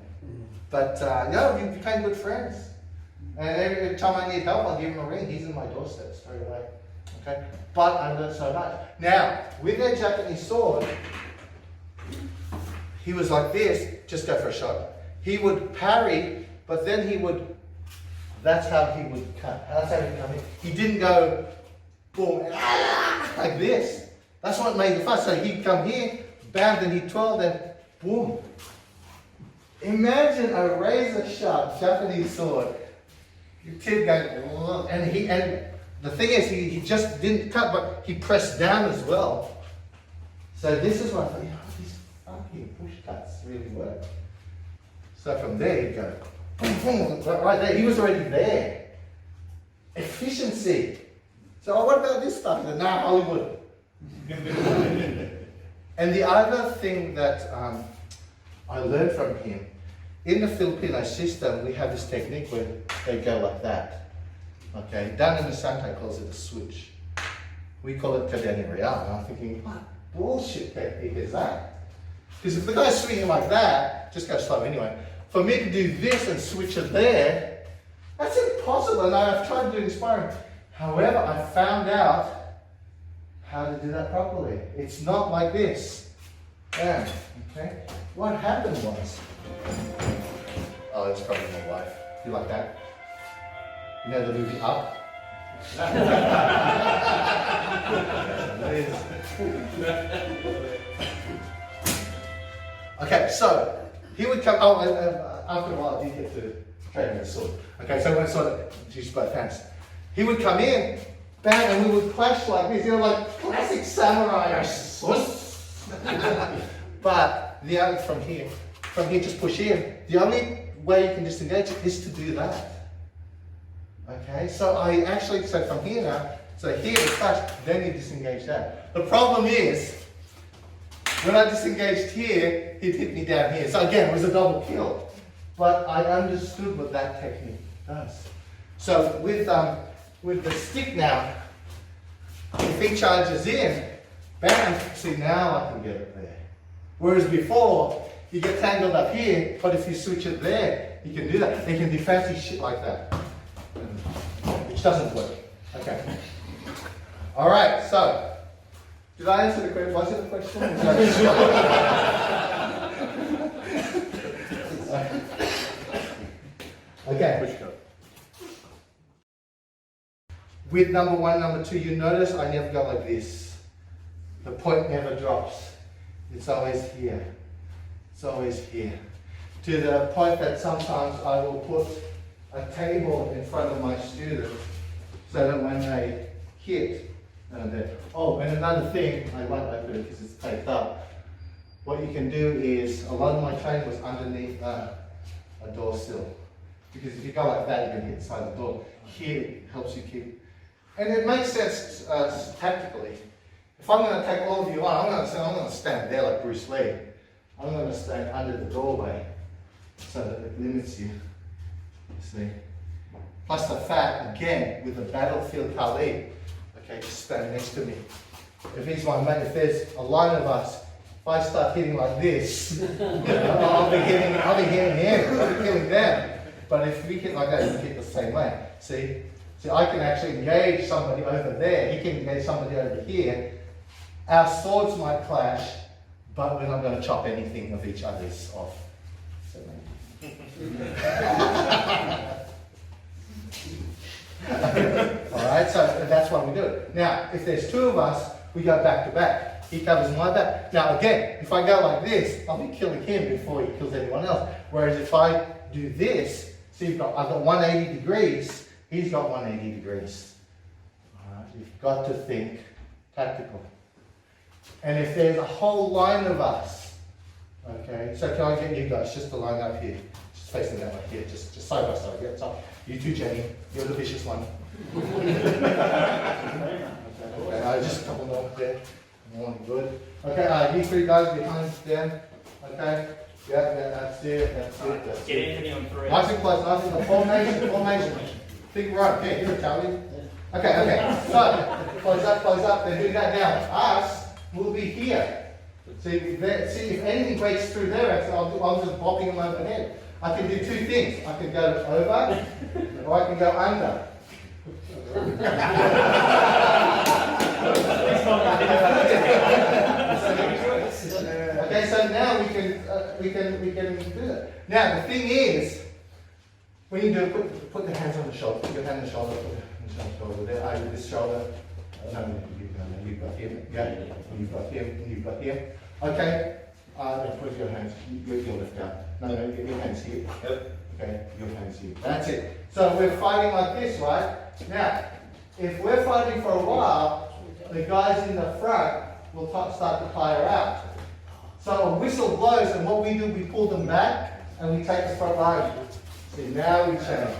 But yeah, we became good friends. And every time I need help, I'll give him a ring. He's in my doorstep straight away. Okay? But I learned so much. Now, with that Japanese sword, he was like this, just go for a shot. He would parry, but then that's how he would cut. That's how he'd come in. He didn't go, boom, like this. That's what made it fast. So he'd come here, bam, then he'd twirl, then boom. Imagine a razor sharp Japanese sword. Your tip going, and the thing is, he just didn't cut, but he pressed down as well. So this is what I thought, these fucking push cuts really work. So from there he'd go, boom, boom, right there. He was already there. Efficiency. So what about this stuff? Nah, Hollywood. And the other thing that I learned from him, in the Filipino system, we have this technique where they go like that. Okay, Dan Santai calls it a switch. We call it Cadena Real. And I'm thinking, what bullshit technique is that? Because if the guy's swinging like that, just go slow anyway. For me to do this and switch it there, that's impossible. And I've tried doing sparring. However, I found out how to do that properly. It's not like this. bam, okay? What happened was, oh, it's probably my wife. You like that? You know the movie Up? Okay, so he would come. Oh, after a while, he get to training the sword. Okay, so when sort of use both hands, he would come in, bang, and we would clash like this. You know, like classic samurai. But the other from here, just push in. The only way you can disengage it is to do that. Okay, so I actually, so from here now, so here the clash, then you disengage that. The problem is, when I disengaged here, he'd hit me down here. So again, it was a double kill. But I understood what that technique does. So with the stick now, if he charges in, bam, see now I can get it there. Whereas before, you get tangled up here, but if you switch it there, you can do that. You can do fancy shit like that. Which doesn't work. Okay. Alright, so did I answer the question? Was it a question? Okay. With number 1, number 2, you notice I never go like this. The point never drops. It's always here. It's always here. To the point that sometimes I will put a table in front of my students so that when they hit, oh, and another thing, I won't open it because it's taped up. What you can do is, a lot of my training was underneath a door sill. Because if you go like that, you're going to hit inside the door. Here it helps you keep. And it makes sense tactically. If I'm going to take all of you on, I'm going to stand there like Bruce Lee. I'm going to stand under the doorway so that it limits you. See? Plus the fact, again, with the battlefield Kali. Okay, just stand next to me. If he's my mate, if there's a line of us, if I start hitting like this, I'll be hitting him, I'll be killing them. But if we hit like that, you hit the same way. See, I can actually engage somebody over there. He can engage somebody over here. Our swords might clash, but we're not going to chop anything of each other's off. So, Alright, so that's why we do it. Now, if there's 2 of us, we go back to back. He covers my back. Now again, if I go like this, I'll be killing him before he kills anyone else. Whereas if I do this, see, I've got 180 degrees, he's got 180 degrees. Alright, you've got to think tactical. And if there's a whole line of us, okay, so can I get you guys just to line up here? Just facing that way here, just side by side. Yeah, so you two, Jenny, you're the vicious one. Okay, just a couple more there. More good. Okay, you 3 guys behind them. Okay, yeah, that's it, that's it. That's Get it. Anthony on 3. Nice and close, nice and close. Formation. Think right, yeah, you're a Charlie. Okay, so close up, then do that now. Us will be here. See, if anything breaks through there, I'm just bopping them overhead. I can do 2 things. I can go over, or I can go under. Okay, so now we can do that. Now the thing is, when you do it, put the hands on the shoulder. Put your hand on the shoulder. Put your hand on the shoulder. There, over this shoulder. No, you've got him. Yeah, you've got him. You've got him. Okay. Put your hands. Your left down. No, your hands here. Yep. Okay, your hands here. That's it. So we're fighting like this, right? Now, if we're fighting for a while, the guys in the front will start to tire out. So a whistle blows, and what we do, we pull them back, and we take the front line. See, now we change.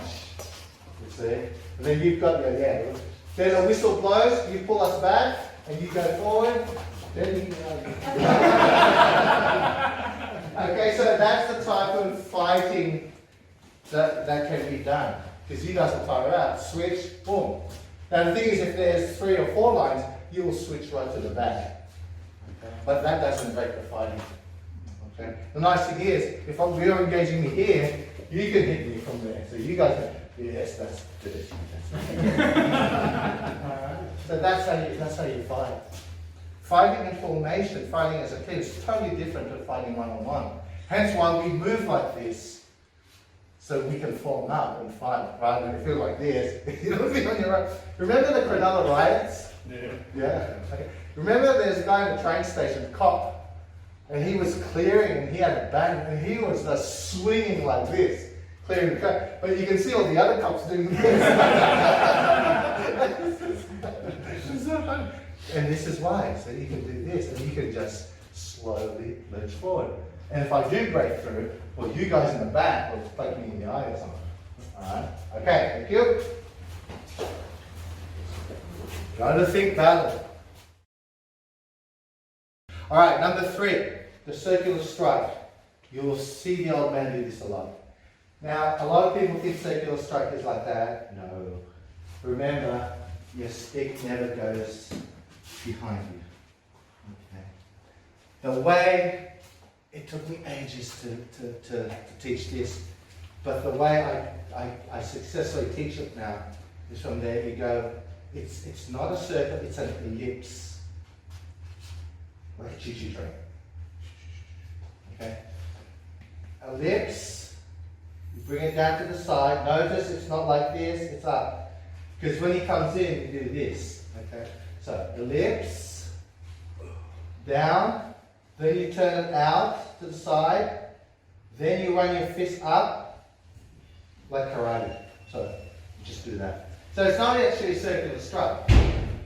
You see? And then you've got your, yeah. Then a whistle blows, you pull us back, and you go forward. Then you Okay, so that's the type of fighting that can be done. Because you guys will tire out, switch, boom. Now the thing is, if there's 3 or 4 lines, you will switch right to the back. Okay? But that doesn't break the fighting. Okay? The nice thing is, if you're engaging me here, you can hit me from there. So you guys can, yes, that's good. So that's how you fight. Fighting in formation, fighting as a team is totally different to fighting one-on-one. Hence why we move like this, so we can form up and fight, rather than feel like this. You don't feel on your own. Remember the Cronulla riots? Yeah. Okay. Remember there's a guy in the train station, cop, and he was clearing and he had a bang and he was just swinging like this, clearing the track. But you can see all the other cops doing this. And this is why. So you can do this and you can just slowly lurch forward. And if I do break through, well, you guys in the back will poke me in the eye or something. Alright? Okay, thank you. Got to think battle. Alright, number 3, the circular strike. You'll see the old man do this a lot. Now, a lot of people think circular strike is like that. No. Remember, your stick never goes behind you. Okay. The way, it took me ages to teach this, but the way I successfully teach it now is from there you go. It's not a circle, it's an ellipse. Like a choo-choo train. Okay? Ellipse, you bring it down to the side. Notice it's not like this, it's up. Because when he comes in, you do this. Okay? So, ellipse, down, then you turn it out to the side, then you run your fist up, like karate. So, you just do that. So it's not actually a circular strike.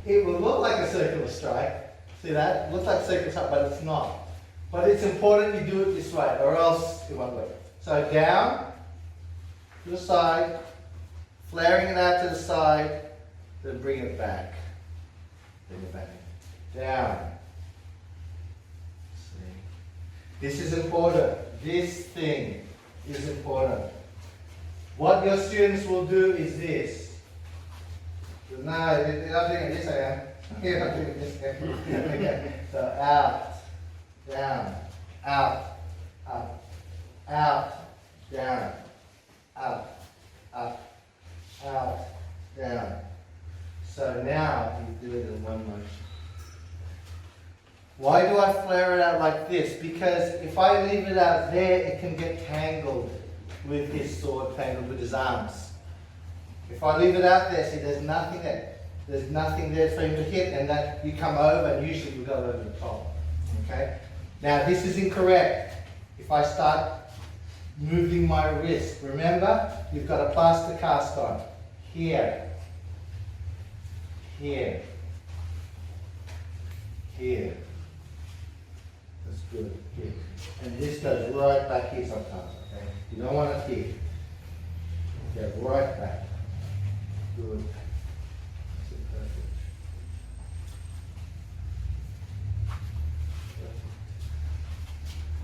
It will look like a circular strike. See that? It looks like a circular strike, but it's not. But it's important you do it this way, or else it won't work. So down, to the side, flaring it out to the side, then bring it back. Bring it back. Down. See? This is important. This thing is important. What your students will do is this. No, they're not doing it this way, huh? You're not doing it this way. Okay. So out, down, out, up, out, down, up, out, down. So now you do it in one motion. Why do I flare it out like this? Because if I leave it out there, it can get tangled with his sword, tangled with his arms. If I leave it out there, see, there's nothing there. There's nothing there for him to hit, and that you come over, and usually you go over the top. Okay? Now, this is incorrect. If I start moving my wrist, remember, you've got a plaster cast on. Here. Here. Here. That's good. Here. And this goes right back here sometimes. Okay? You don't want it here. Go right back. Good. Perfect.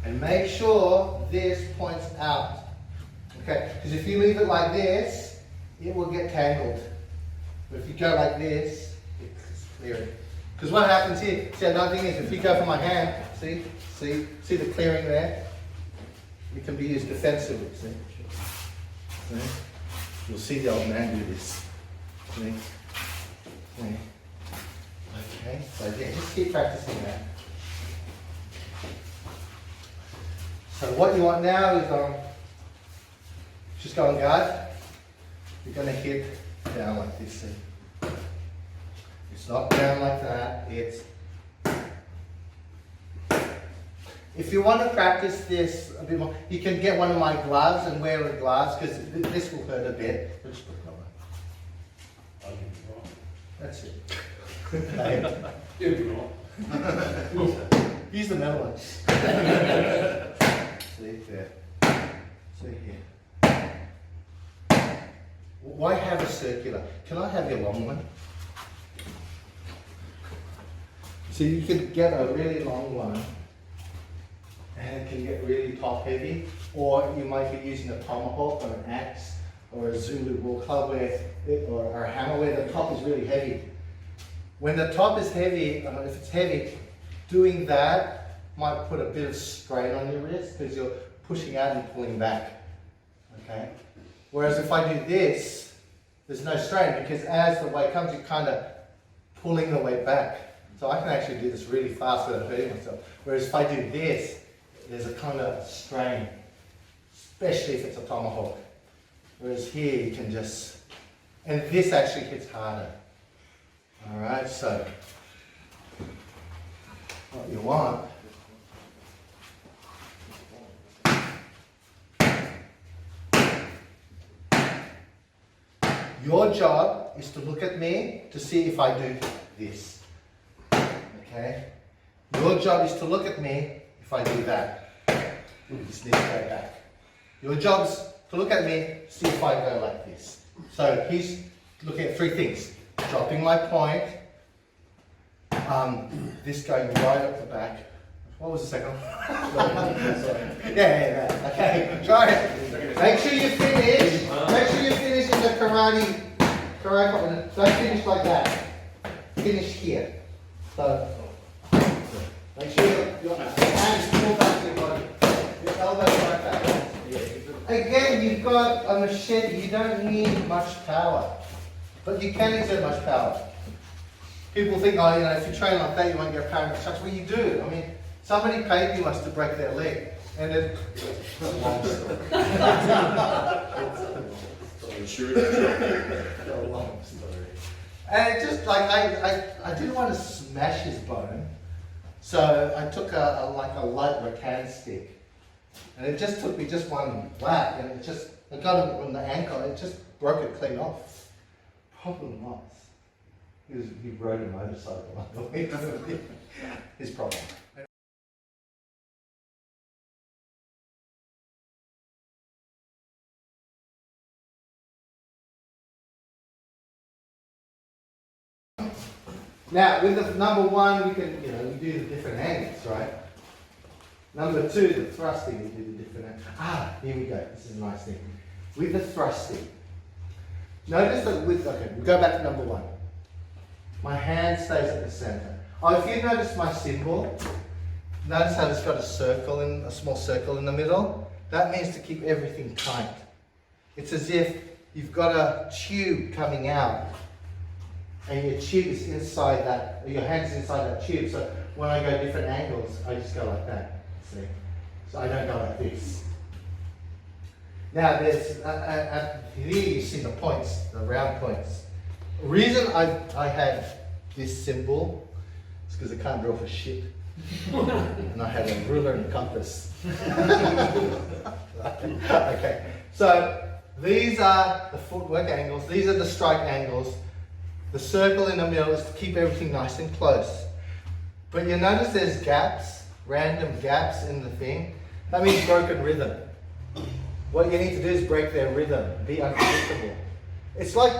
And make sure this points out. Okay, because if you leave it like this, it will get tangled. But if you go like this, it's clearing. Because what happens here, see, another thing is, if you go for my hand, see the clearing there? It can be used defensively, see? You'll see the old man do this. See? Okay, so yeah, just keep practicing that. So what you want now is just go on guard. You're going to hit down like this, see? It's not down like that, it's... If you want to practice this a bit more, you can get one of my gloves and wear the gloves, because this will hurt a bit. We'll just put it on. That's it. Use the metal one. See there. See here. Why have a circular? Can I have your long one? So you can get a really long one, and it can get really top heavy, or you might be using a tomahawk or an axe or a Zulu war club or a hammer where the top is really heavy. When the top is heavy, if it's heavy, doing that might put a bit of strain on your wrist because you're pushing out and pulling back. Okay? Whereas if I do this, there's no strain because as the weight comes, you're kind of pulling the weight back. It's So I can actually do this really fast without hurting myself. Whereas if I do this, there's a kind of strain, especially if it's a tomahawk. Whereas here you can just, and this actually hits harder. Alright, so what you want your job is to look at me to see if I do this. Okay? Your job is to look at me if I do that. Just need to go back. Your job is to look at me, see if I go like this. So he's looking at three things. Dropping my point, this going right up the back. What was the second one? Yeah. Okay, try it. Make sure you finish. Make sure you finish in the karate. Don't finish like that. Finish here. So make sure your hands pull back to your body. Your elbows like that. Again, you've got a machete. You don't need much power, but you can exert much power. People think, oh, if you train like that, you won't get power in such. Well, you do. I mean, somebody paid you once to break their leg, and it's a long story. It's a long story. And it just like I didn't want to smash his bone, so I took a light rattan stick, and it just took me just one whack, and I got him on the ankle. It just broke it clean off. Problem was, he rode a motorcycle on the way to his problem. Now, with the number one, we can, we do the different angles, right? Number two, the thrusting, we do the different angles. Here we go. This is a nice thing. With the thrusting, notice that we go back to number one. My hand stays at the center. Oh, if you notice my symbol, notice how it's got a small circle in the middle? That means to keep everything tight. It's as if you've got a tube coming out, and your tube is inside that, your hand's inside that tube. So when I go different angles, I just go like that, see? So I don't go like this. Now there's, here you see the points, the round points. The reason I had this symbol is because I can't draw for shit. And I had a ruler and compass. Okay, so these are the footwork angles, these are the strike angles. The circle in the middle is to keep everything nice and close. But you notice there's gaps, random gaps in the thing. That means broken rhythm. What you need to do is break their rhythm, be unpredictable. It's like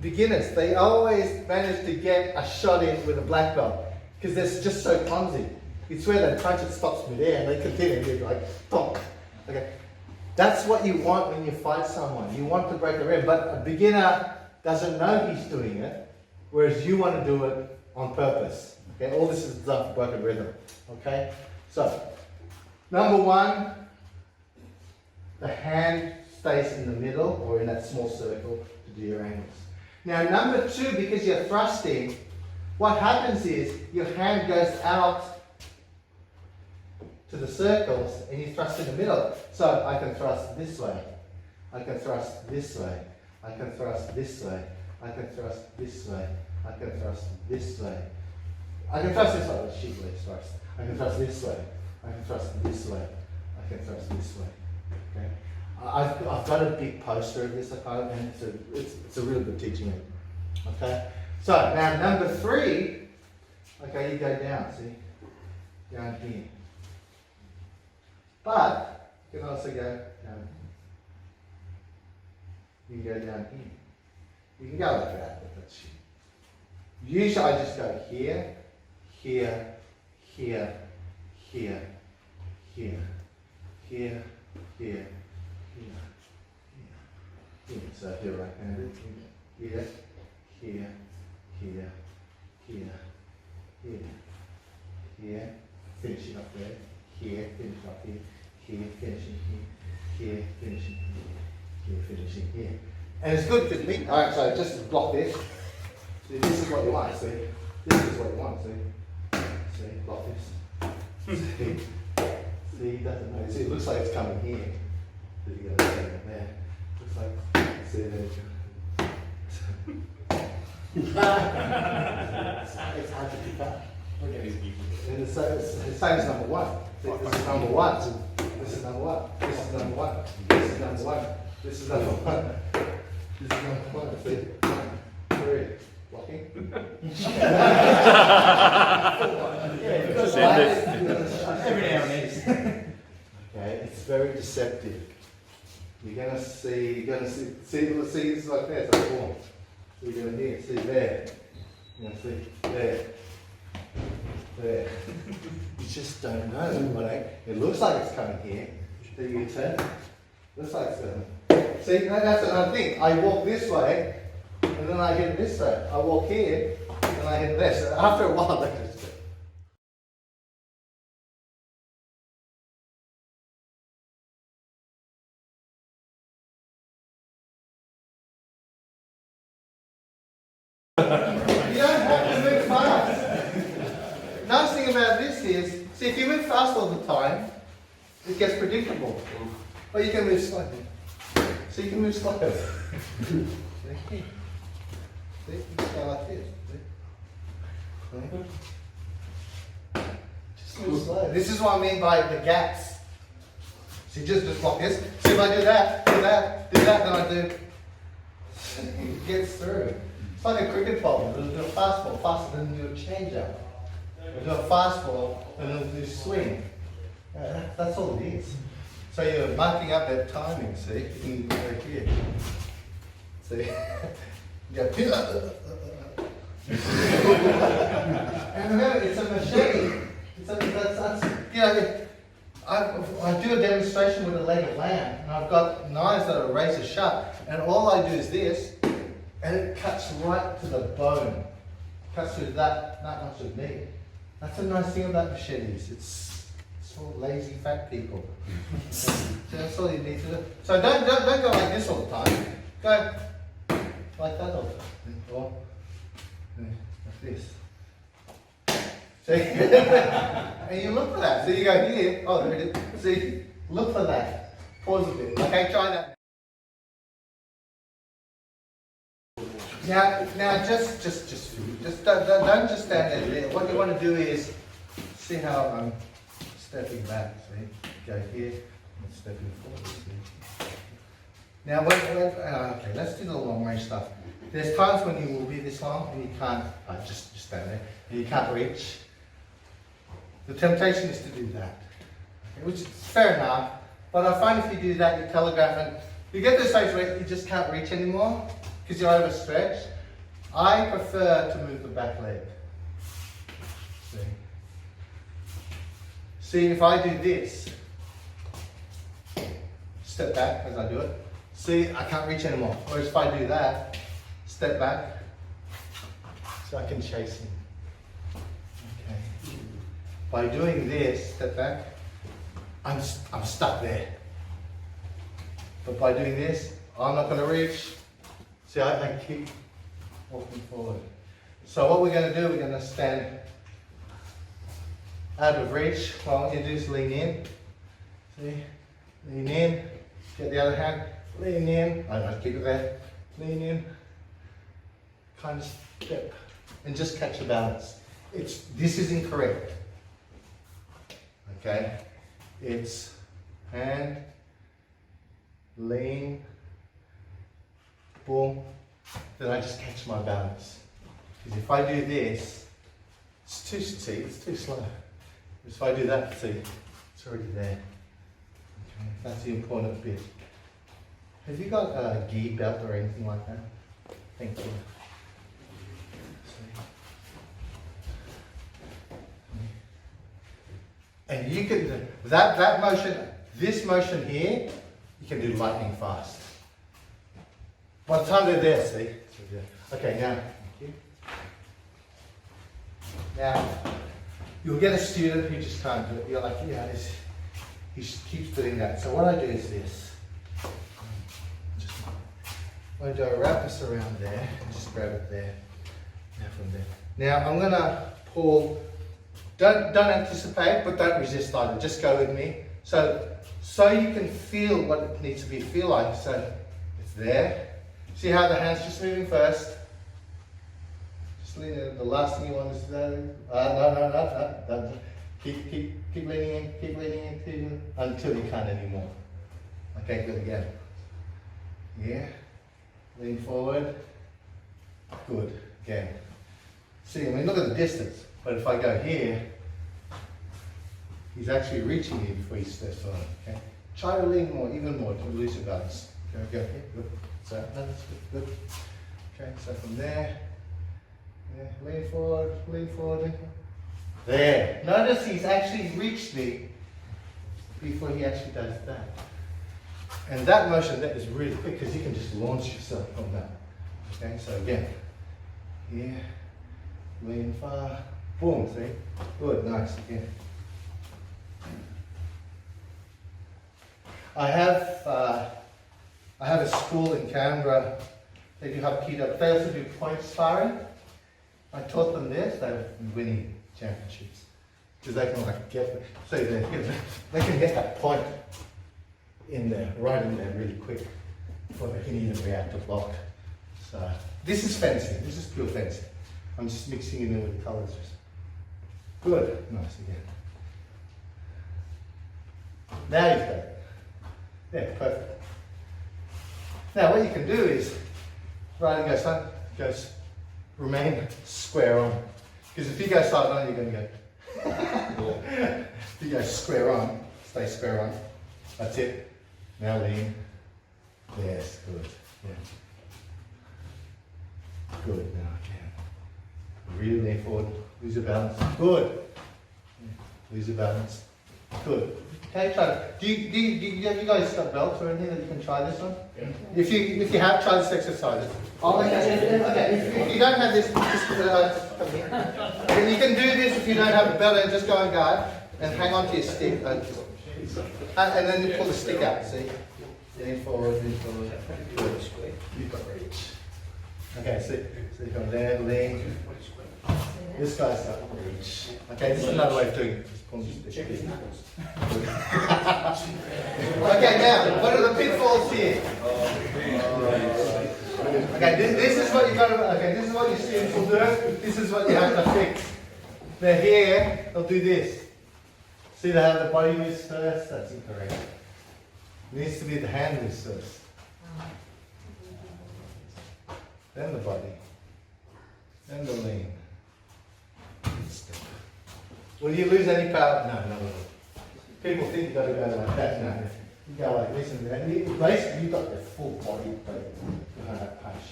beginners, they always manage to get a shot in with a black belt because they're just so clumsy. It's where they punch, it stops midair and they continue, you're like, bonk. Okay. That's what you want when you fight someone. You want to break the rhythm, but a beginner doesn't know he's doing it. Whereas you want to do it on purpose. Okay, all this is done for broken rhythm. Okay, so number one, the hand stays in the middle or in that small circle to do your angles. Now number two, because you're thrusting, what happens is your hand goes out to the circles and you thrust in the middle. So I can thrust this way, I can thrust this way, I can thrust this way, I can thrust this way, I can thrust this way. I can thrust this way, let's sheep legs first. I can thrust this way, I can thrust this way, I can thrust this way. Okay? I've got a big poster of this, and it's a really good teaching aid. Okay? So now number three, okay, you go down, see? Down here. But you can also go down here. You can go down here. You can go like that, but that's shit. Usually I just go here, here, here, here, here, here, here, here. So if you're right-handed, here, here, here, here, here, here, finishing up there, here, finishing up here, here, finishing here, here, finishing here, here, finishing here. And it's good because alright, so just block this. See, this is what you want, see? This is what you want, see? See, like this. See, he doesn't know. See, it looks like it's coming here. But you gotta see it there. Looks like, see, there you go. It's hard to pick up. Look at these people. And the same as number one. This is number one. This is number one. This is number one. This is number one. This is number one. This is number one. See? 1, 3. Blocking. Every now and then. Okay, it's very deceptive. You're gonna see, it's like that, it's a form. So you're gonna hear, see there. You're gonna see there. There. You just don't know, right? It looks like it's coming here. Then you turn. Looks like it's coming. See, that's another thing. I walk this way, and then I hit this way. I walk here, and I hit this. After a while, that just. You don't have to move fast. Nice thing about this is, see, if you move fast all the time, it gets predictable. But you can move slowly. So you can move slowly. See? See? You just go like this. See? Just move slow. This is what I mean by the gaps. See, just like this. See, if I do that, then I do. It gets through. It's like a cricket ball. It'll do a fast ball faster than do a change up. It'll do a fast ball and it'll do swing. Yeah, that's all it is. So you're marking up that timing, see? You can go here. See? You go, and remember, it's a machete. I do a demonstration with a leg of lamb, and I've got knives that are razor sharp, and all I do is this, and it cuts right to the bone. Cuts through that much of meat. That's a nice thing about machetes. It's for lazy fat people. So that's all you need to do. So don't go like this all the time. Go like that all the time. Or like this. See? And you look for that. So you go here. Oh, there it is. See? Look for that. Pause a bit. Okay, try that. Now, just don't just stand there. What you want to do is see how I'm stepping back. See, go here and stepping forward. See. Now, okay, let's do the long range stuff. There's times when you will be this long and you can't. Just stand there and you can't reach. The temptation is to do that, okay, which is fair enough. But I find if you do that, you telegraph and you get to the stage where you just can't reach anymore. Because you're overstretched. I prefer to move the back leg. See, if I do this, step back as I do it. See, I can't reach anymore. Whereas if I do that, step back, so I can chase him. Okay. By doing this, step back, I'm stuck there. But by doing this, I'm not going to reach. See, I keep walking forward. So what we're going to do, we're going to stand out of reach. Well, what you do is lean in. See? Lean in. Get the other hand. Lean in. I keep it there. Lean in. Kind of step. And just catch the balance. This is incorrect. Okay? It's hand, lean, boom, then I just catch my balance. Because if I do this, it's too slow. If I do that, see, it's already there. Okay, that's the important bit. Have you got a gi belt or anything like that? Thank you. And you can do that motion, this motion here, you can do lightning fast. By the time they're there, see? Okay, now, thank you. Now, you'll get a student who just can't do it. You're like, yeah, he just keeps doing that. So what I do is this. I do a wrap this around there and just grab it there. Now from there. Now I'm gonna pull Don't anticipate, but don't resist either. Just go with me. So you can feel what it needs to feel like. So it's there. See how the hand's just moving first. Just lean in. The last thing you want is to no. Keep leaning in, until you can't anymore. Okay, good again. Yeah. Lean forward. Good. Again. See, I mean, look at the distance. But if I go here, he's actually reaching you before he steps on. Okay. Try to lean more, even more, to lose your balance. Go here. Good. So that's good. Good. Okay. So from there, yeah, lean forward. There. Notice he's actually reached me before he actually does that. And that motion that is really quick because you can just launch yourself from that. Okay, so again, here, lean far, boom, see? Good, nice, again. I have a school in Canberra, they do have keto, they also do point sparring. I taught them this, they're winning championships. Because they can like get, so they can get that point in there, right in there really quick, before they can even react to block. So this is fencing, this is pure fencing. I'm just mixing it in with colours. Good, nice again. Now you've got it. Yeah, perfect. Now what you can do is, right and goes, remain square on. Because if you go side on, you're going to go. If you go square on, stay square on. That's it. Now lean. Yes, good. Yeah. Good. Now again. Really lean forward. Lose your balance. Good. Yeah. Lose your balance. Good. Okay, try it. Do you guys got belts or anything that you can try this on? Yeah. If you have, try this exercise. Oh, okay. If you don't have this, just come here. And you can do this if you don't have a belt, and just go and guard and hang on to your stick. And then you pull the stick out. See? Lean forward, lean forward. Good. You've got reach. Okay, so you come there, lean. This guy's got reach. Okay, this is another way of doing it. Just pull the stick. Okay, now, what are the pitfalls here? Okay, this is what you got to, okay, this is what your students will do. This is what you have to fix. They're here, they'll do this. See, they have the body moves first, that's incorrect. It needs to be the hand moves first. Then the body. Then the lean. Will you lose any power? No. People think you've got to go like that. No. You go like this and that. Basically, you've got your full body behind that punch.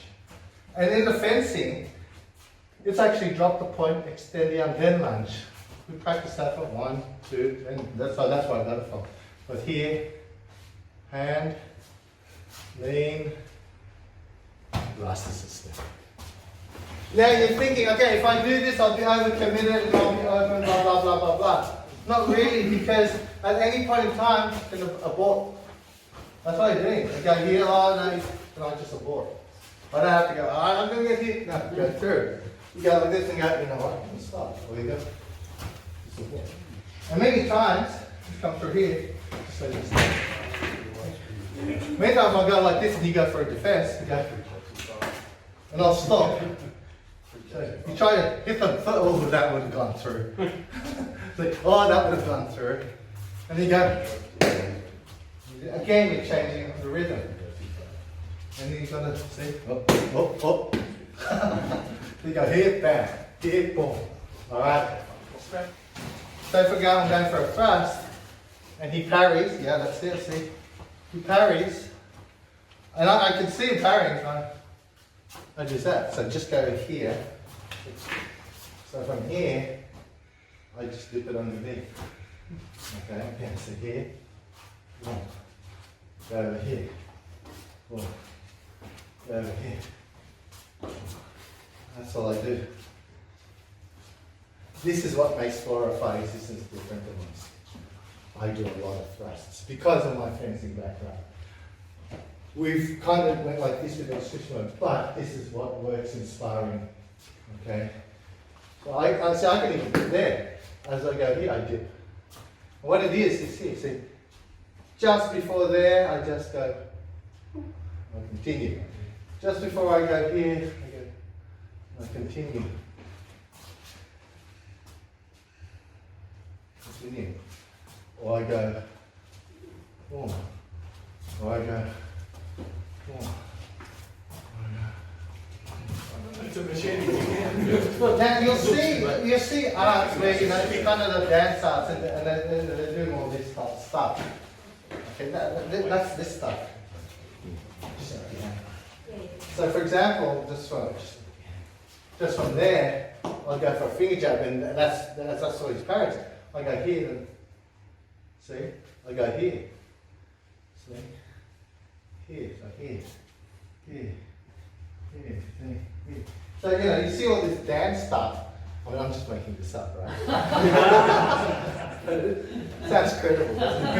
And in the fencing, it's actually drop the point, extend the arm, then lunge. We practice that for 1, 2, and that's why I got it from. But here, hand, lean, last is a step. Now you're thinking, okay, if I do this, I'll be overcommitted and I'll be open, blah, blah, blah, blah, blah. Not really, because at any point in time, you can abort. That's what you're doing. I go here, oh no, and I just abort. I don't have to go, oh, I'm going to get hit. No, go through. You go like this and go, you know what, I'm going to stop. There you go. Just abort. And many times, just come through here, just like this. Many times I'll go like this and you go for a defense, you go, and I'll stop. So you try to hit them, oh, that would have gone through. Like, oh, that would have gone through. And you go, again, you're changing the rhythm. And then you've got to see, oh. You go here, bam, here, boom. All right. So if I'm going for a thrust, and he parries, yeah, that's it, see? He parries, and I can see him parrying, I do that. So just go here. So from here, I just dip it underneath. Okay, so here, boom. Go over here, boom. Go over here. That's all I do. This is what makes Floro fight existence different than most. I do a lot of thrusts because of my fencing background. We've kind of went like this with our switchman, but this is what works in sparring. Okay? So I can even do it there. as I go here, I dip. What it is here, see, just before there, I just go, I continue. Just before I go here, I continue. Continue. Or I go, oh. Or I go, oh. It's a machine. Now you'll see arts where you kind of the dance arts and they're doing all this stuff. Okay, that's this stuff. So for example, just from there, I'll go for a finger jab, and that's all his parents. I go here, and see, I go here. See, here, so here, here, here, here. So you see all this dance stuff. I mean, I'm just making this up, right? Sounds credible, doesn't it?